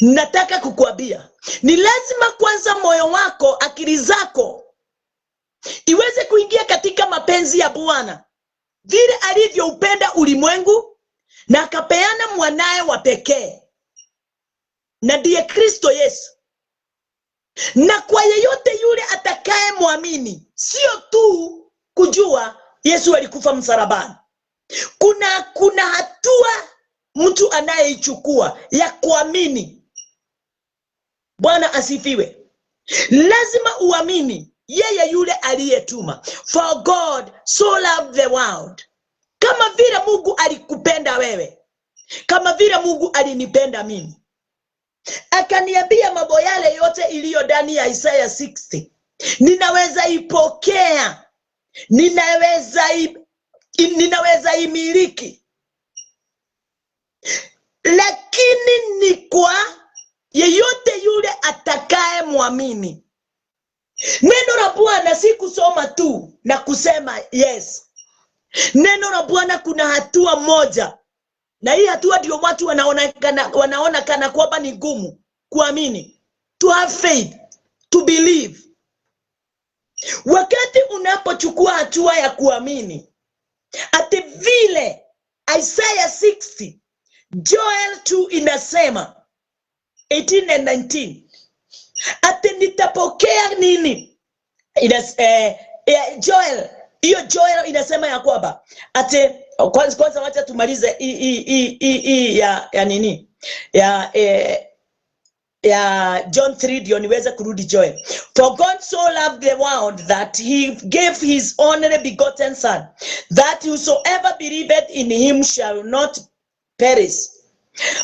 Nataka kukuambia ni lazima kwanza moyo wako, akili zako iweze kuingia katika mapenzi ya Bwana, vile alivyoupenda ulimwengu na akapeana mwanae wa pekee, na ndiye Kristo Yesu. Na kwa yeyote yule atakaye muamini, sio tu kujua Yesu alikufa msalabani, kuna hatua mtu anayeichukua ya kuamini. Bwana asifiwe. Lazima uamini yeye yule aliyetuma. For God so loved the world. Kama vile Mungu alikupenda wewe, kama vile Mungu alinipenda mimi, akaniambia mambo yale yote iliyo ndani ya Isaiah 60, ninaweza ipokea, ninaweza imiliki. Lakini ni kwa yeyote yule atakaye muamini. Neno la Bwana si kusoma tu na kusema yes. Neno la Bwana kuna hatua moja, na hii hatua ndio watu wanaona kana kwamba ni ngumu kuamini. To have faith, to believe. Wakati unapochukua hatua ya kuamini, ati vile Isaiah 60, Joel 2 inasema 18 and 19, ati nitapokea nini? Joel, hiyo Joel inasema ya kwamba ati kwanza wacha tumalize ya nini ya John 3 ndio niweze kurudi Joel. For God so loved the world that he gave his only begotten son, that whosoever believeth in him shall not perish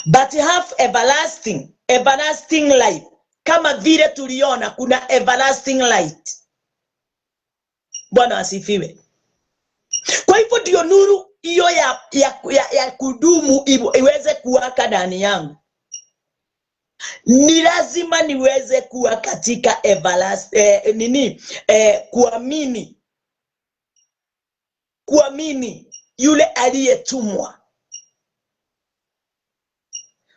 but have everlasting life. Kama vile tuliona kuna everlasting light. Bwana asifiwe. Kwa hivyo ndio nuru hiyo ya kudumu iweze kuwaka ndani yangu. Ni lazima niweze kuwa katika kuamini yule aliyetumwa.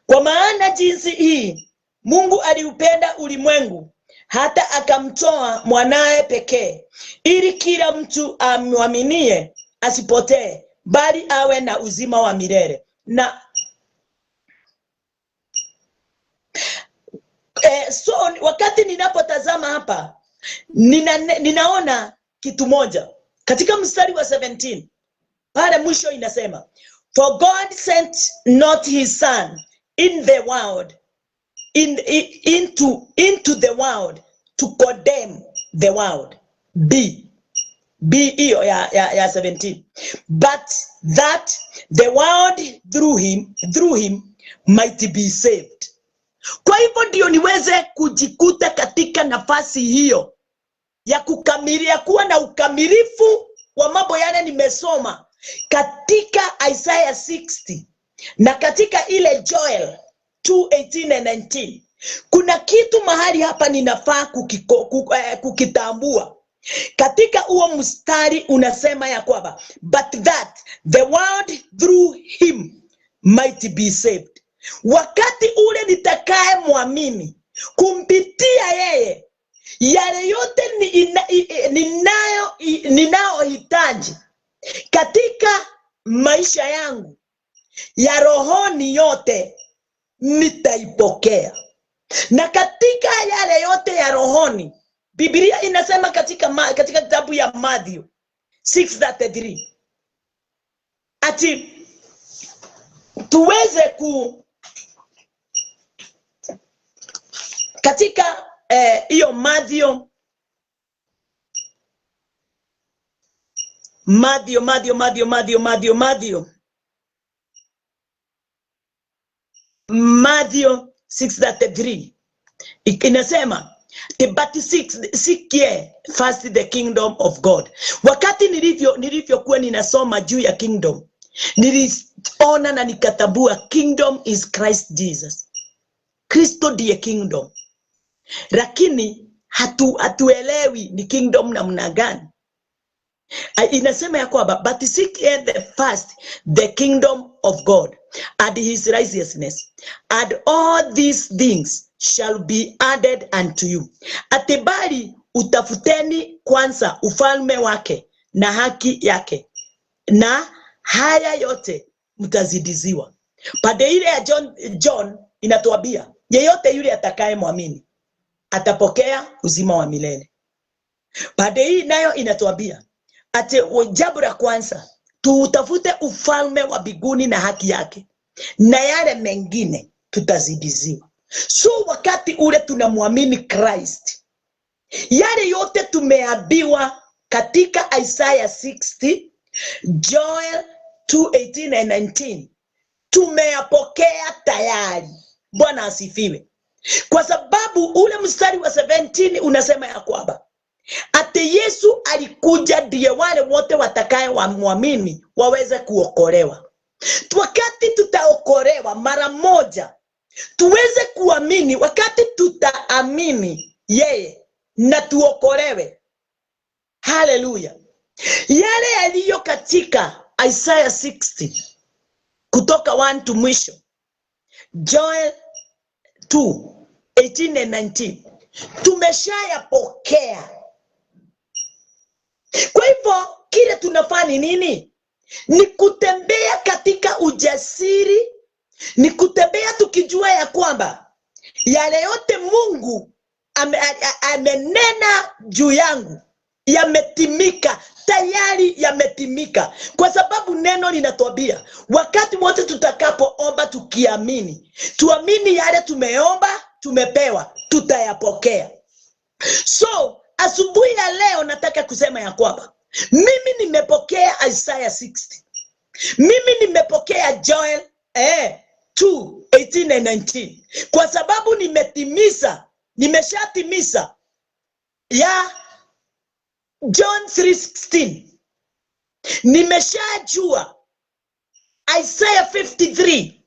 Kwa maana jinsi hii Mungu aliupenda ulimwengu hata akamtoa mwanae pekee, ili kila mtu amwaminie asipotee, bali awe na uzima wa milele. Na so wakati ninapotazama hapa, ninaona kitu moja katika mstari wa 17 pale mwisho inasema, for God sent not his son in the world into the world to condemn the world. B hiyo ya 17, but that the world through him might be saved. Kwa hivyo ndio niweze kujikuta katika nafasi hiyo ya kukamilia, kuwa na ukamilifu wa mambo yale nimesoma katika Isaiah 60 na katika ile Joel 2:18 and 19. Kuna kitu mahali hapa ninafaa kukitambua. Katika huo mstari unasema ya kwamba but that the world through him might be saved. wakati ule nitakaye muamini kumpitia yeye, yale yote ninayohitaji katika maisha yangu ya rohoni yote nitaipokea. Na katika yale yote ya rohoni, Biblia inasema katika kitabu ya Matthew 6:33 ati tuweze katika hiyo Matthew 6:33 inasema, but seek ye first the kingdom of God. Wakati nilivyokuwa ninasoma juu ya kingdom, niliona na nikatambua kingdom is Christ Jesus. Kristo ndiye kingdom. Lakini hatuelewi ni kingdom namna gani. Inasema ya kwamba, but seek ye first the kingdom of God and his righteousness, and all these things shall be added unto you. Atibali utafuteni kwanza ufalme wake na haki yake, na haya yote mtazidiziwa. Pande ile ya John inatuambia yeyote yule atakaye muamini atapokea uzima wa milele. Pande hii nayo inatuambia ati jambo la kwanza tutafute ufalme wa mbinguni na haki yake, na yale mengine tutazidiziwa. So wakati ule tunamwamini Christ, yale yote tumeambiwa katika Isaiah 60, Joel 2:18 and 19 tumeyapokea tayari. Bwana asifiwe. Kwa sababu ule mstari wa 17 unasema ya kwamba ati Yesu alikuja ndiye wale wote watakaye wamwamini waweze kuokolewa. Wakati tutaokolewa mara moja, tuweze kuamini, wakati tutaamini yeye na tuokolewe. Haleluya. Yale yaliyo katika Isaiah 60 kutoka 1 to mwisho, Joel 2:18 and 19 tumeshayapokea. Kwa hivyo kile tunafanya nini? Ni kutembea katika ujasiri, ni kutembea tukijua ya kwamba yale yote Mungu amenena juu yangu yametimika, tayari yametimika. Kwa sababu neno linatuambia wakati wote tutakapoomba tukiamini, tuamini yale tumeomba, tumepewa, tutayapokea. So asubuhi ya leo nataka kusema ya kwamba mimi nimepokea Isaiah 60. Mimi nimepokea Joel 2:18 and 19. Kwa sababu nimeshatimiza ya John 3:16. Nimeshajua Isaiah 53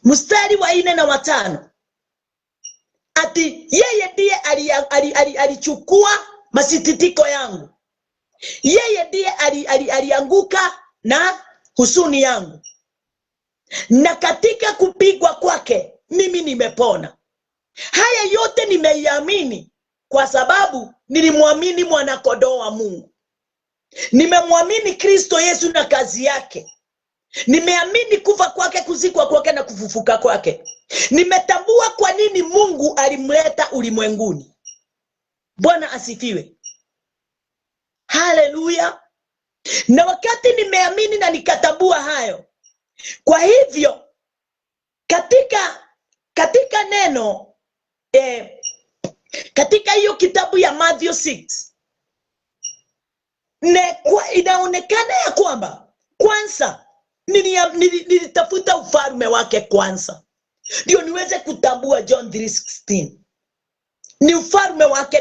mstari wa 4 na 5. Ati yeye ndiye alichukua masititiko yangu. Yeye ndiye alianguka na huzuni yangu. Na katika kupigwa kwake mimi nimepona. Haya yote nimeiamini kwa sababu nilimwamini mwana kondoo wa Mungu. Nimemwamini Kristo Yesu na kazi yake. Nimeamini kufa kwake, kuzikwa kwake na kufufuka kwake. Nimetambua kwa nini Mungu alimleta ulimwenguni. Bwana asifiwe. Haleluya. Na wakati nimeamini na nikatambua hayo, kwa hivyo katika neno katika hiyo kitabu ya Matthew 6 inaonekana ya kwamba kwanza nilitafuta ufalme wake kwanza, ndio niweze kutambua John 3:16. Ni ufalme wake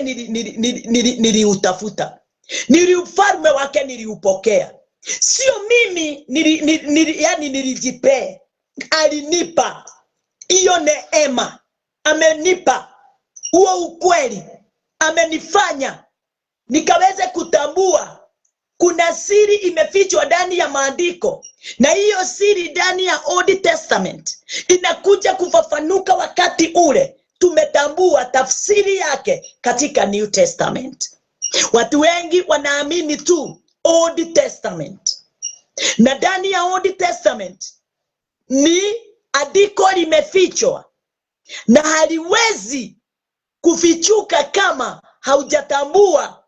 niliutafuta. Ufalme wake niliupokea. Sio mimi nilijipea. Alinipa hiyo neema. Amenipa huo ukweli. Amenifanya nikaweze kutambua kuna siri imefichwa ndani ya maandiko, na hiyo hiyo siri ndani ya Old Testament inakuja kufafanuka wakati ule tumetambua tafsiri yake katika New Testament. Watu wengi wanaamini tu Old Testament, na ndani ya Old Testament ni andiko limefichwa na haliwezi kufichuka kama haujatambua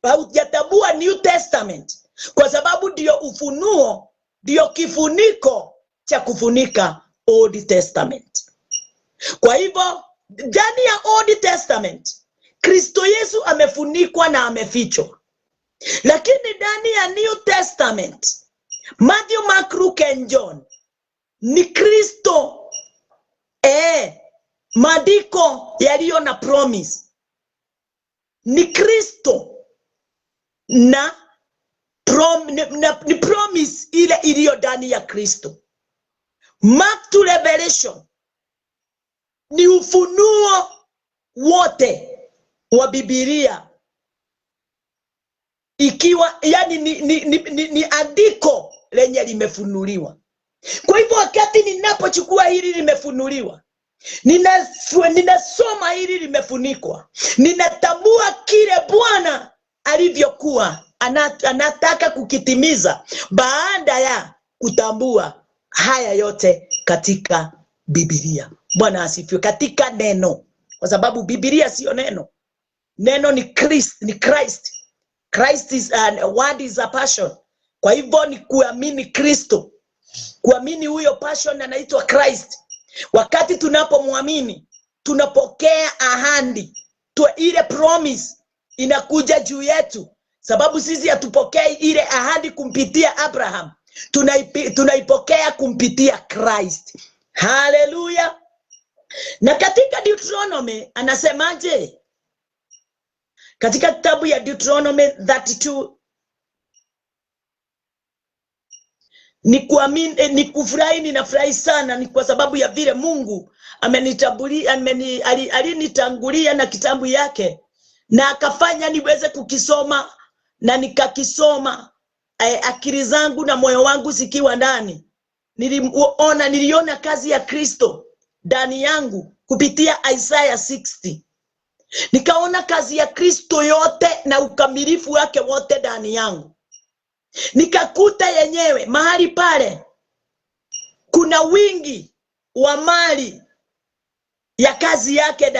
haujatambua New Testament, kwa sababu ndio ufunuo, ndio kifuniko cha kufunika Old Testament. Kwa hivyo ndani ya Old Testament Kristo Yesu amefunikwa na amefichwa, lakini ndani ya New Testament Matthew, Mark, Luke and John ni Kristo maandiko yaliyo na promise, ni Kristo na ni promise ile iliyo ndani ya Kristo. Mark to Revelation ni ufunuo wote wa Biblia, ikiwa yani ni andiko lenye limefunuliwa. Kwa hivyo wakati ninapochukua hili limefunuliwa, ninasoma hili limefunikwa, ninatambua kile Bwana alivyokuwa anataka kukitimiza baada ya kutambua haya yote katika Biblia. Bwana asifiwe. Katika neno, kwa sababu Biblia sio neno. Neno ni Christ. Christ is word is a passion. Kwa hivyo ni kuamini Kristo, kuamini huyo passion anaitwa Christ. Wakati tunapomwamini tunapokea ahadi, ile promise inakuja juu yetu, sababu sisi hatupokei ile ahadi kumpitia Abraham, tunaipokea kumpitia Christ. Hallelujah. Na katika Deuteronomy anasemaje? Katika kitabu ya Deuteronomy 32, ni kuamini, ni kufurahi, ninafurahi sana, ni kwa sababu ya vile Mungu alinitangulia na kitabu yake na akafanya niweze kukisoma, na nikakisoma akili zangu na moyo wangu zikiwa ndani. Niliona kazi ya Kristo ndani yangu kupitia Isaiah 60. Nikaona kazi ya Kristo yote na ukamilifu wake wote ndani yangu. Nikakuta yenyewe mahali pale kuna wingi wa mali ya kazi yake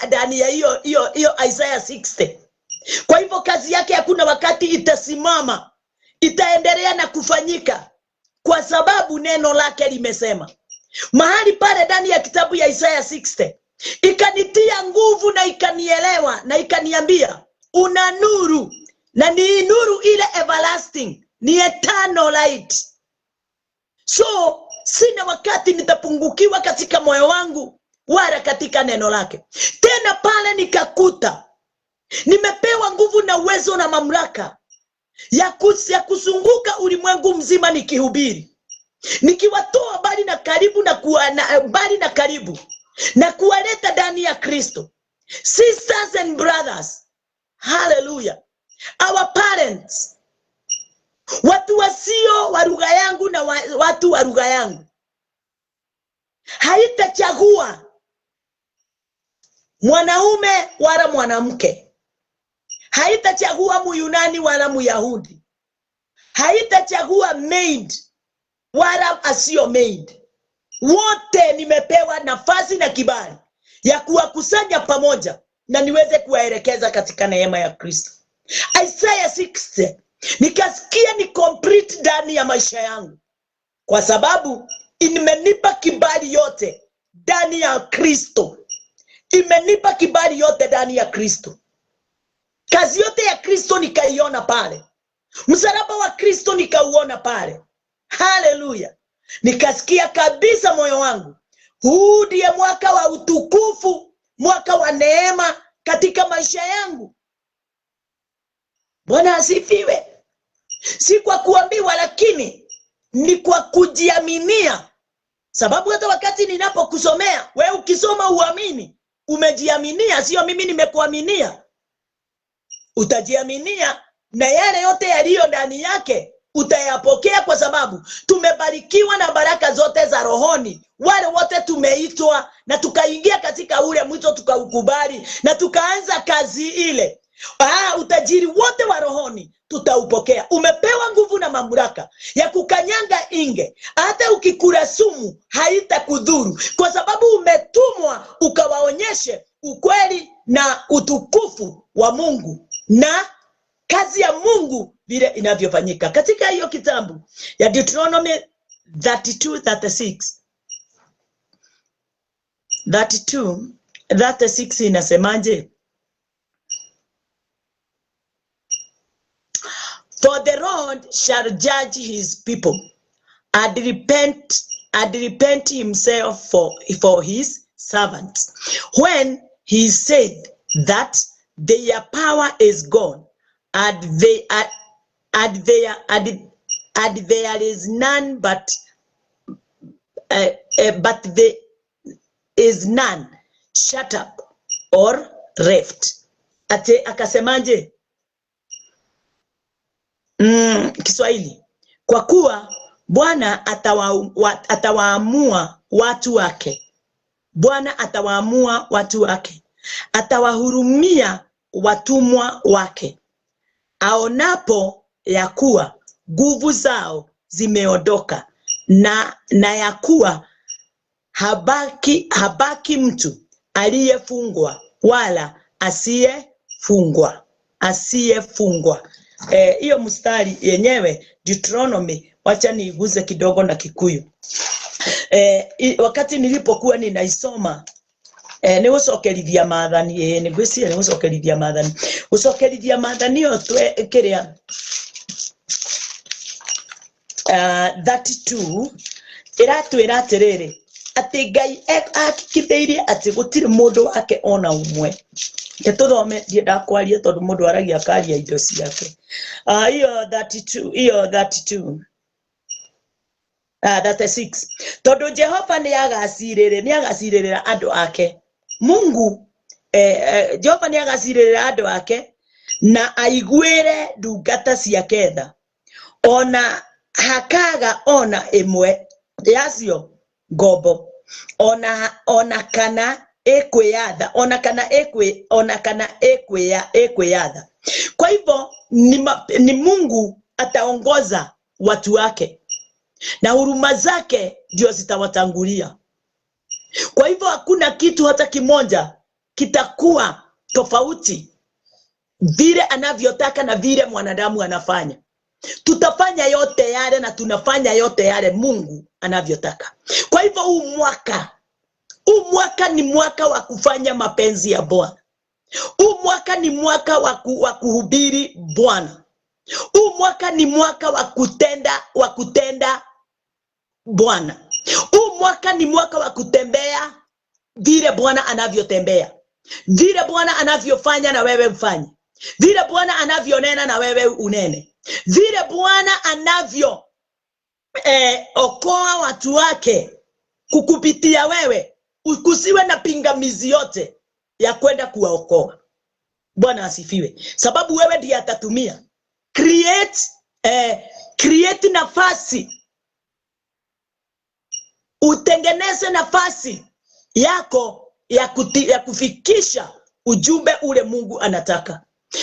ndani ya hiyo Isaiah 60. Kwa hivyo kazi yake hakuna wakati itasimama, itaendelea na kufanyika, kwa sababu neno lake limesema. Mahali pale ndani ya kitabu ya Isaiah 60 ikanitia nguvu na ikanielewa na ikaniambia una nuru, na ni nuru ile everlasting, ni eternal light. So sina wakati nitapungukiwa katika moyo wangu wala katika neno lake. Tena pale nikakuta nimepewa nguvu na uwezo na mamlaka ya kuzunguka ulimwengu mzima nikihubiri, nikiwatoa mbali na karibu na kuwaleta ndani ya Kristo. Sisters and brothers, hallelujah, our parents, watu wasio wa lugha yangu na watu wa lugha yangu, haitachagua mwanaume wala mwanamke, haitachagua Muyunani wala Muyahudi, haitachagua maid wala asio maid. Wote nimepewa nafasi na kibali ya kuwakusanya pamoja na niweze kuwaelekeza katika neema ya Kristo. Isaiah 60 nikasikia ni complete ndani ya maisha yangu, kwa sababu imenipa kibali yote ndani ya Kristo. Imenipa kibali yote ndani ya Kristo. Kazi yote ya Kristo nikaiona pale. Msalaba wa Kristo nikauona pale. Hallelujah. Nikasikia kabisa moyo wangu, huu ndiye mwaka wa utukufu, mwaka wa neema katika maisha yangu. Bwana asifiwe. Si kwa kuambiwa, lakini ni kwa kujiaminia. Sababu hata wakati ninapokusomea, wewe ukisoma uamini, umejiaminia, sio mimi nimekuaminia. Utajiaminia na yale yote yaliyo ndani yake utayapokea, kwa sababu tumebarikiwa na baraka zote za rohoni. Wale wote tumeitwa na tukaingia katika ule mwito, tukaukubali na tukaanza kazi ile. Utajiri wote wa rohoni tutaupokea. Umepewa nguvu na mamlaka ya kukanyanga inge. Hata ukikula sumu haitakudhuru, kwa sababu umetumwa ukawaonyeshe ukweli na utukufu wa Mungu na kazi ya Mungu vile inavyofanyika. Katika hiyo kitabu ya Deuteronomy 32:36 inasemaje? For the Lord shall judge his people and repent himself for his servants, when he said that their power is gone, and there is none but there is none shut up or reft. Ate akasemaje? Kiswahili, kwa kuwa Bwana atawaamua watu wake. Bwana atawaamua watu wake, atawahurumia watumwa wake, aonapo ya kuwa nguvu zao zimeondoka, na ya kuwa habaki mtu aliyefungwa wala asiyefungwa. Hiyo mstari yenyewe Deuteronomy, wacha niiguze kidogo na Kikuyu. Wakati nilipokuwa ninaisoma ni ucokerithia maathani, ni gwĩciria ni ucokerithia maathani. Ucokerithia maathani yo twekerea 32 iratwira atiriri ati Ngai akitheirie ati gutiri mundu wake ona umwe. Tuthome ndienda kwaria tondu mundu aragia akaria indo ciake. Hiyo 36 tondu Jehova ni agacirĩrĩra andu ake. Mungu Jehova ni agacirĩrĩra andu ake na aiguĩre ndungata ciake tha, ona hakaga ona imwe yacio ngombo, ona kana ekwiyatha, ona kana ekwiyatha. Kwa hivyo ni Mungu ataongoza watu wake na huruma zake ndio zitawatangulia. Kwa hivyo hakuna kitu hata kimoja kitakuwa tofauti vile anavyotaka na vile mwanadamu anafanya. Tutafanya yote yale na tunafanya yote yale Mungu anavyotaka. Kwa hivyo huu mwaka ni mwaka wa kufanya mapenzi ya Bwana. Huu mwaka ni mwaka wa kuhubiri Bwana. Huu mwaka ni mwaka wa kutenda Bwana. Huu mwaka ni mwaka wa kutembea vile Bwana anavyotembea. Vile Bwana anavyofanya na wewe ufanye. Vile Bwana anavyonena na wewe unene. Vile Bwana anavyo okoa watu wake kukupitia wewe, kusiwe na pingamizi yote ya kwenda kuwaokoa. Bwana asifiwe. Sababu wewe ndiye atatumia. Create nafasi. Utengeneze nafasi yako ya kufikisha ujumbe ule Mungu anataka.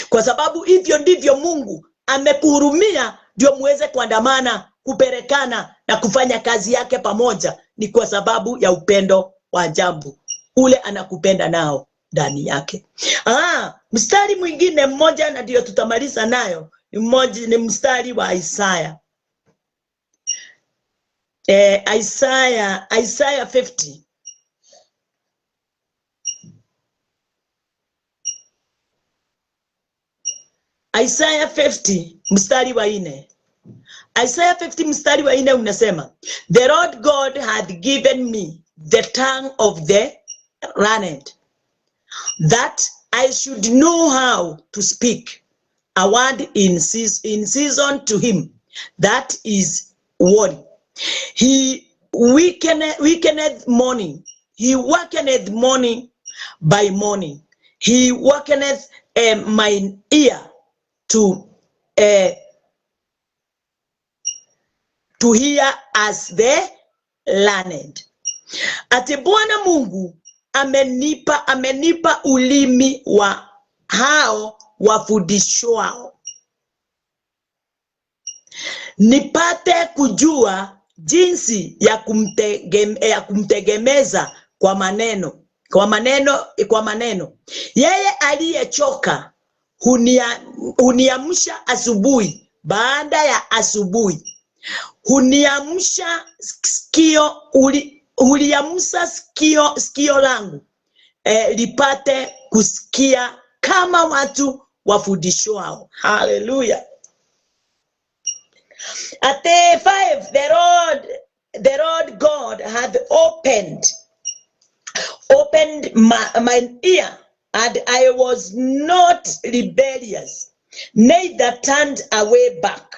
Kwa sababu hivyo ndivyo Mungu amekuhurumia, ndio muweze kuandamana, kuperekana na kufanya kazi yake pamoja. Ni kwa sababu ya upendo wa ajabu ule anakupenda nao ndani yake. Mstari mwingine mmoja na ndio tutamaliza nayo, ni mstari wa Isaya. Isaiah 50. Isaiah 50 mstari wa 4. Isaiah 50 mstari wa 4 unasema, the Lord God had given me the tongue of the learned, that I should know how to speak a word in season to him that is weary. He wakeneth morning. He wakeneth morning by morning. He wakeneth mine ear to to hear as the learned. Ati Bwana Mungu amenipa ulimi wa hao wafundishwao, nipate kujua jinsi ya kumtegemeza kwa maneno. Yeye aliyechoka huniamsha asubuhi baada ya asubuhi. Huniamsha sikio langu lipate kusikia kama watu wafundishwao. Hallelujah. At the 5, the Lord God had opened my ear, and I was not rebellious, neither turned away back.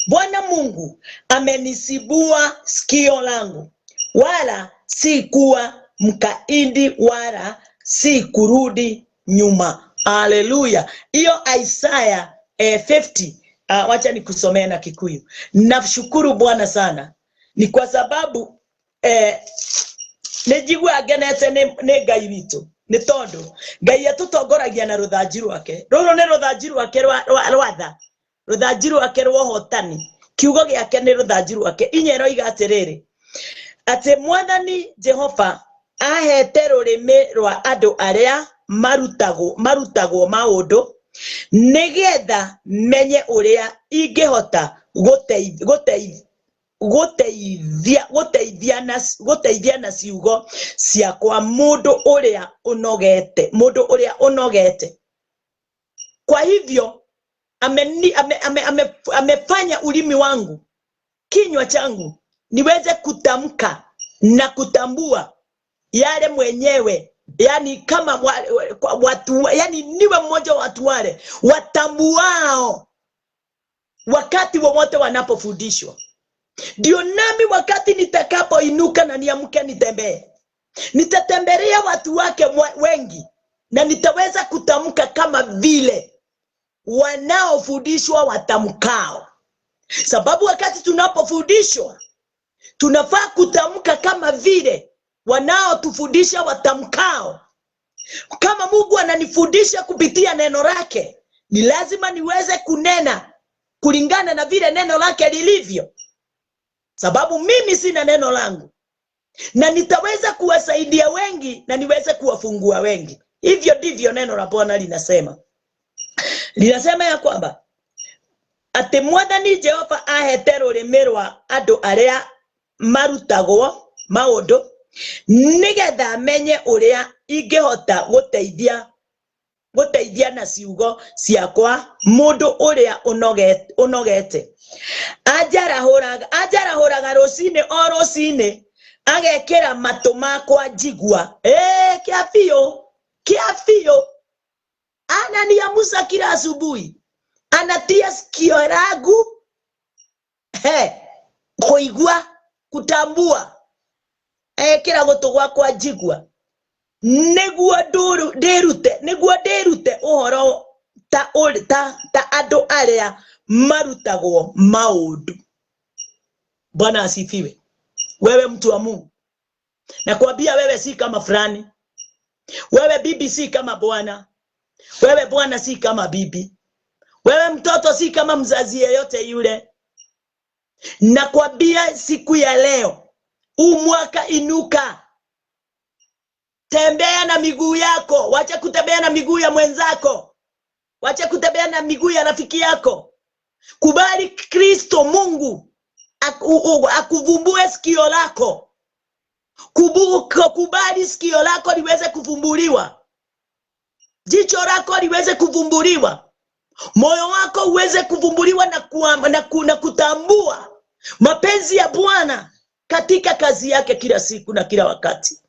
Bwana Mungu amenisibua sikio langu, wala si kuwa mkaidi, wala si kurudi nyuma. Hallelujah. Hiyo Isaiah 50. Wacha nikusomea na Kikuyu. Nashukuru Bwana sana, ni kwa sababu nejigwa agenete ne Ngai witu, ni tondu Ngai atutongoragia na ruthanji rwake. Ruru ni ruthanji rwake rwatha, ruthanji rwake rwohotani, kiugo giake ni ruthanji rwake. Inyero igatiriri ati Mwathani Jehova ahete rurimi rwa andu aria marutagwo maundu, nigetha menye uria ingehota guteithia na ciugo ciakwa mundu uria unogete. Kwa hivyo amefanya ulimi wangu, kinywa changu, niweze kutamka na kutambua yale mwenyewe, yani kama watu, yani niwe mmoja wa watu wale watambuao wakati wowote wanapofundishwa. Ndio nami wakati nitakapoinuka na niamke nitembee, nitatembelea watu wake wengi, na nitaweza kutamka kama vile wanaofundishwa watamkao. Sababu wakati tunapofundishwa tunafaa kutamka kama vile wanaotufundisha watamkao. Kama Mungu ananifundisha kupitia neno lake, ni lazima niweze kunena kulingana na vile neno lake lilivyo, sababu mimi sina neno langu, na nitaweza kuwasaidia wengi na niweze kuwafungua wengi. Hivyo ndivyo neno la Bwana linasema. Linasema ya kwamba ati Mwathani Jehova ahete rurimi rwa andu aria marutagwo maundu, nigetha menye uria ingehota guteithia na ciugo ciakwa mundu uria unogete. Ajarahuraga rucini o rucini, agekira matu makwa njigua. Kiafio ananiamsha kila asubuhi, anatia sikio langu kuigua, kutambua, kila gutu gwakwa njigua, niguo nderute uhoro ta andu aria marutagwo maundu. Bwana asifiwe. Wewe mtu wa Mungu, nakwambia wewe si kama fulani. Wewe bibi si kama bwana. Wewe bwana si kama bibi. Wewe mtoto si kama mzazi yeyote yule. Nakwambia siku ya leo, mwaka inuka. Tembea na miguu yako, wacha kutembea na miguu ya mwenzako. Wacha kutembea na miguu ya rafiki yako. Kubali Kristo Mungu akuvumbue sikio lako. Kubali sikio lako liweze kuvumbuliwa. Jicho lako liweze kuvumbuliwa. Moyo wako uweze kuvumbuliwa na kutambua mapenzi ya Bwana katika kazi yake kila siku na kila wakati.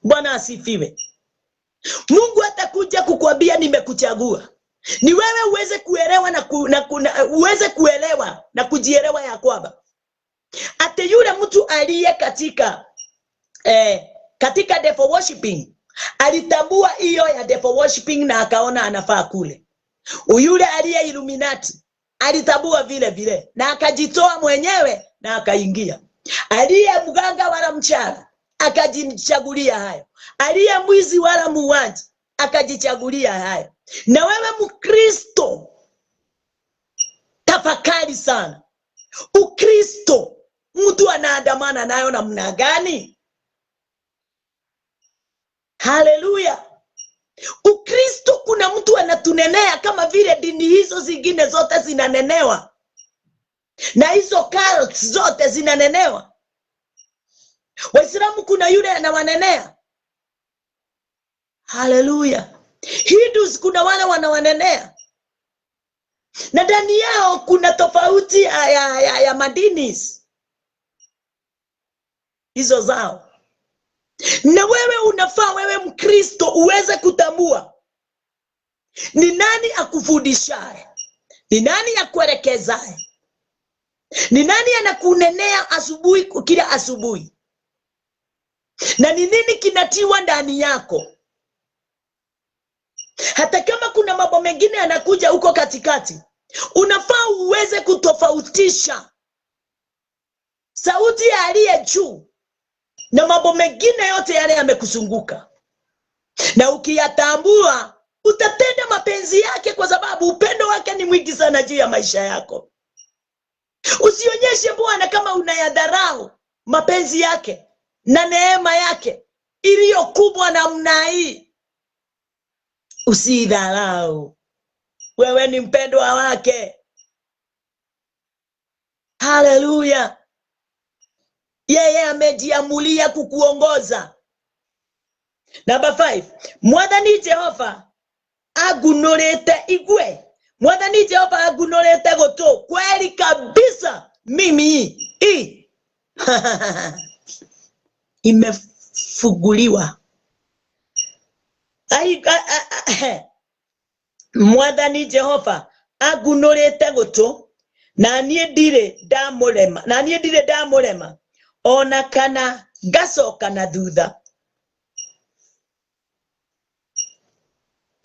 Bwana asifiwe. Mungu atakuja kukuambia nimekuchagua. Ni wewe uweze kuelewa uweze kuelewa na kujielewa ya kwamba ate yule mtu aliye katika devil worshiping alitambua hiyo ya devil worshiping na akaona anafaa kule. Yule aliye Illuminati alitabua vile vile na akajitoa mwenyewe na akaingia. Aliye mganga wala mchawi akajichagulia hayo. Aliye mwizi wala muuaji akajichagulia hayo. Na wewe Mkristo, tafakari sana. Ukristo mtu anaandamana nayo namna gani? Haleluya. Ukristo kuna mtu anatunenea kama vile dini hizo zingine zote zinanenewa. Na hizo cults zote zinanenewa. Waislamu kuna yule anawanenea. Haleluya. Hindus kuna wale wanawanenea. Na ndani yao kuna tofauti ya madini hizo zao. Na wewe unafaa, wewe Mkristo, uweze kutambua ni nani akufundishaye, ni nani akuelekezaye, ni nani anakunenea asubuhi kila asubuhi, na ni nini kinatiwa ndani yako. Hata kama kuna mambo mengine yanakuja huko katikati, unafaa uweze kutofautisha sauti ya aliye juu na mambo mengine yote yale yamekuzunguka. Na ukiyatambua, utatenda mapenzi yake, kwa sababu upendo wake ni mwingi sana juu ya maisha yako. Usionyeshe Bwana kama unayadharau mapenzi yake na neema yake iliyo kubwa namna hii. Usidharau. Wewe ni mpendwa wake. Haleluya. Yeye amejiamulia kukuongoza. Number 5. Mwathani Jehova agunorete igwe. Mwathani Jehova agunorete goto. Kweli kabisa mimi imefuguliwa. Mwathani Jehova agunorete goto, na niĩ ndirĩ ndamũrema ona kana ngacoka na thutha.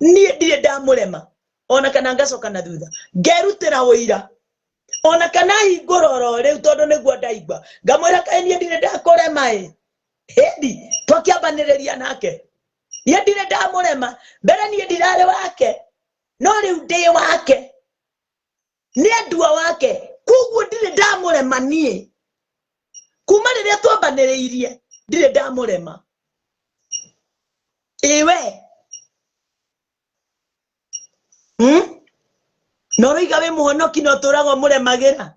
Niĩ ndirĩ ndamũrema ona kana ngacoka na thutha. Ngerutĩra ũira ona kana hingũroro rĩu, tondũ nĩguo ndaigua. Ngamwĩra kaĩ niĩ ndirĩ ndakũrema hĩndĩ twakĩambanĩrĩria nake. Niĩ ndirĩ ndamũrema, mbere niĩ ndirarĩ wake, no rĩu ndĩ wake, nĩ endwa wake. Koguo ndirĩ ndamũrema niĩ. Kuma rĩrĩa twambanĩrĩirie ndirĩ ndamũrema. Iwe no rĩiga wĩ mũhonoki no tũragwo mũremagĩra.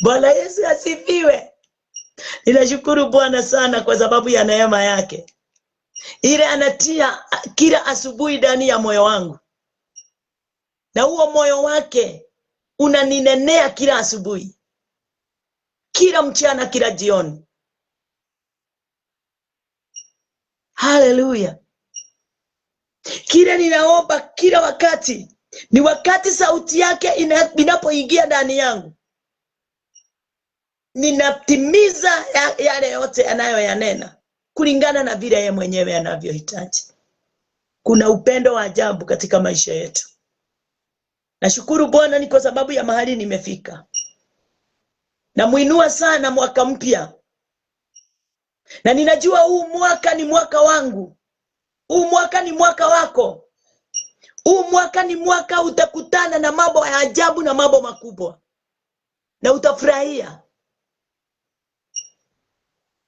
Bwana Yesu asifiwe. Ninashukuru Bwana sana kwa sababu ya neema yake ile anatia kila asubuhi ndani ya moyo wangu, na huo moyo wake unaninenea kila asubuhi, kila mchana, kila jioni. Haleluya. Kile ninaomba kila wakati ni wakati sauti yake inapoingia ndani yangu, ninatimiza yale yote anayoyanena kulingana na vile yeye mwenyewe anavyohitaji. Kuna upendo wa ajabu katika maisha yetu. Nashukuru Bwana ni kwa sababu ya mahali nimefika. Namuinua sana mwaka mpya. Na ninajua huu mwaka ni mwaka wangu. Huu mwaka ni mwaka wako. Huu mwaka ni mwaka utakutana na mambo ya ajabu na mambo makubwa. Na utafurahia.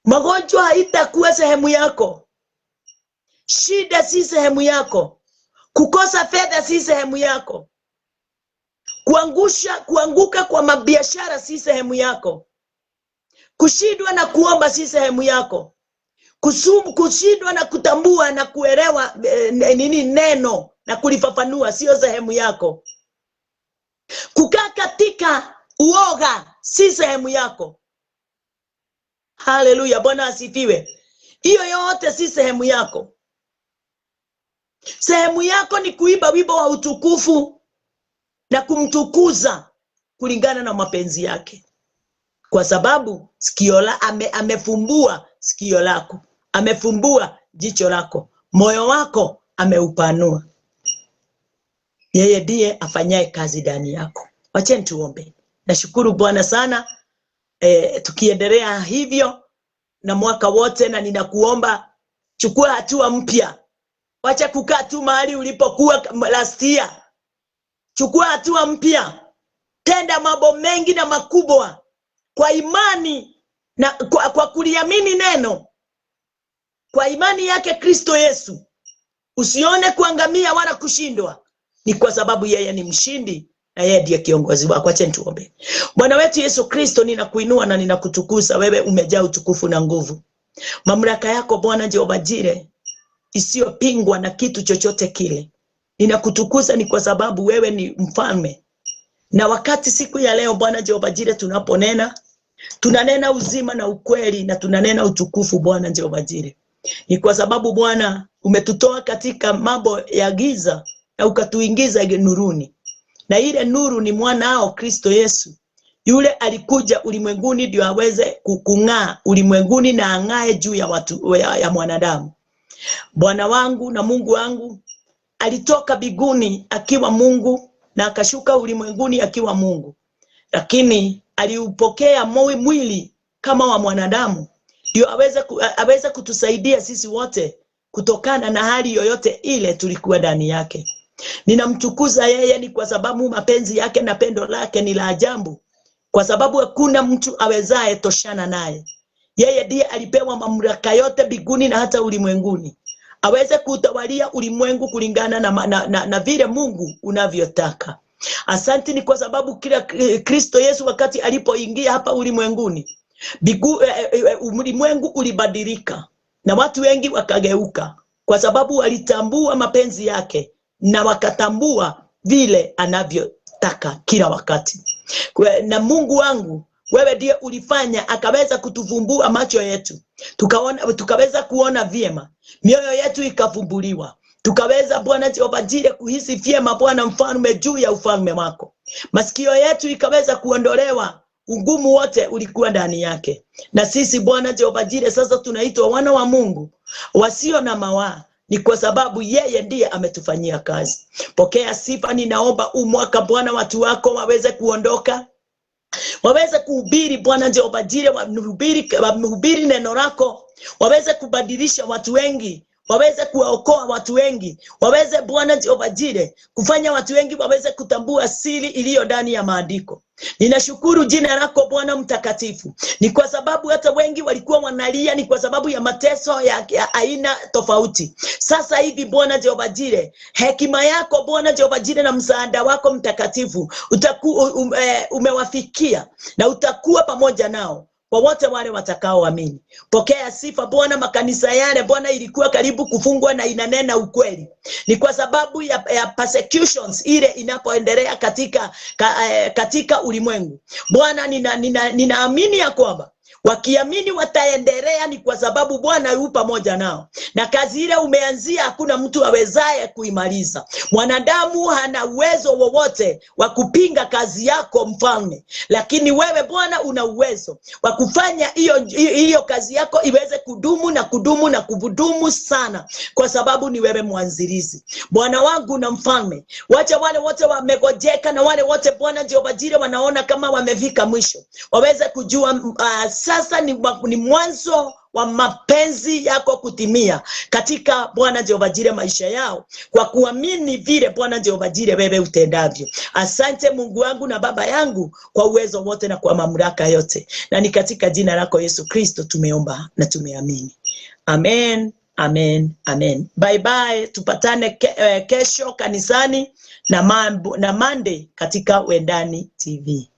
Magonjwa haitakuwa sehemu yako. Shida si sehemu yako. Kukosa fedha si sehemu yako. Kuanguka kwa mabiashara si sehemu yako. Kushindwa na kuomba si sehemu yako. Kushindwa na kutambua na kuelewa neno na kulifafanua sio sehemu yako. Kukaa katika uoga si sehemu yako. Haleluya, Bwana asifiwe. Hiyo yote si sehemu yako. Sehemu yako ni kuimba wimbo wa utukufu na kumtukuza kulingana na mapenzi yake. Kwa sababu amefumbua sikio lako, amefumbua jicho lako, moyo wako ameupanua. Yeye ndiye afanyaye kazi ndani yako. Wacheni tuombe. Nashukuru Bwana sana tukiendelea hivyo na mwaka wote, na ninakuomba chukua hatua mpya. Wacha kukaa tu mahali ulipokuwa last year. Chukua hatua mpya. Tenda mambo mengi na makubwa kwa imani na kwa kuliamini neno. Kwa imani yake Kristo Yesu. Usione kuangamia wala kushindwa. Ni kwa sababu yeye ni mshindi na yeye ndiye kiongozi wako. Acha tuombe. Bwana wetu Yesu Kristo, ninakuinua na ninakutukuza. Wewe umejaa utukufu na nguvu. Mamlaka yako Bwana Jehova Jireh isiyopingwa na kitu chochote kile. Ninakutukuza ni kwa sababu wewe ni mfalme. Na wakati siku ya leo Bwana Jehova Jireh tunaponena, tunanena uzima na ukweli na tunanena utukufu Bwana Jehova Jireh. Ni kwa sababu Bwana umetutoa katika mambo ya giza na ukatuingiza nuruni. Na ile nuru ni mwanao Kristo Yesu. Yule alikuja ulimwenguni ndio aweze kung'aa ulimwenguni na ang'ae juu ya watu ya mwanadamu. Bwana wangu na Mungu wangu alitoka biguni akiwa Mungu na akashuka ulimwenguni akiwa Mungu. Lakini aliupokea mwili kama wa mwanadamu ndio aweze kutusaidia sisi wote kutokana na hali yoyote ile tulikuwa ndani yake. Ninamtukuza yeye ni kwa sababu mapenzi yake na pendo lake ni la ajabu. Kwa sababu hakuna mtu awezaye toshana naye. Yeye ndiye alipewa mamlaka yote biguni na hata ulimwenguni. Aweze kutawalia ulimwengu kulingana na vile Mungu unavyotaka. Asante ni kwa sababu kila Kristo Yesu wakati alipoingia hapa ulimwenguni, ulimwengu ulibadilika na watu wengi wakageuka kwa sababu walitambua mapenzi yake na wakatambua vile anavyotaka kila wakati. Na Mungu wangu, wewe ndiye ulifanya akaweza kutuvumbua macho yetu. Tukaweza kuona vyema. Mioyo yetu ikafumbuliwa. Tukaweza Bwana Jehova Jireh kuhisi vyema Bwana mfalme juu ya ufalme wako. Masikio yetu ikaweza kuondolewa ugumu wote ulikuwa ndani yake. Na sisi Bwana Jehova Jireh sasa tunaitwa wana wa Mungu wasio na mawaa. Ni kwa sababu yeye ndiye ametufanyia kazi. Pokea sifa. Ninaomba mwaka Bwana watu wako waweze kuondoka, waweze kuhubiri Bwana Jehova Jireh, wahubiri neno lako, waweze kubadilisha watu wengi, waweze kuwaokoa watu wengi, waweze Bwana Jehova Jireh kufanya watu wengi waweze kutambua siri iliyo ndani ya maandiko. Ninashukuru jina lako Bwana mtakatifu. Ni kwa sababu hata wengi walikuwa wanalia ni kwa sababu ya mateso ya aina tofauti. Sasa hivi Bwana Jehova Jireh, hekima yako Bwana Jehova Jireh na msaada wako mtakatifu umewafikia na utakuwa pamoja nao kwa wote wale watakaoamini. Pokea sifa Bwana. Makanisa yale Bwana ilikuwa karibu kufungwa na inanena ukweli. Ni kwa sababu ya persecutions ile inapoendelea katika ulimwengu. Bwana ninaamini ya kwamba wakiamini wataendelea ni kwa sababu Bwana yu pamoja nao. Na kazi ile umeanzia hakuna mtu awezaye kuimaliza. Mwanadamu hana uwezo wowote wa kupinga kazi yako mfalme. Lakini wewe Bwana una uwezo wa kufanya hiyo kazi yako iweze kudumu na kudumu na kudumu sana. Kwa sababu ni wewe mwanzilizi. Bwana wangu na mfalme, wacha wale wote wamegojeka na wale wote Bwana Jehova Jireh wanaona kama wamefika mwisho, waweze kujua sasa ni mwanzo wa mapenzi yako kutimia katika Bwana Jehova Jireh maisha yao, kwa kuamini vile Bwana Jehova Jireh wewe utendavyo. Asante Mungu wangu na Baba yangu kwa uwezo wote na kwa mamlaka yote. Na ni katika jina lako Yesu Kristo tumeomba na tumeamini. Amen, amen, amen. Bye bye. Tupatane kesho kanisani na Monday katika Wendani TV.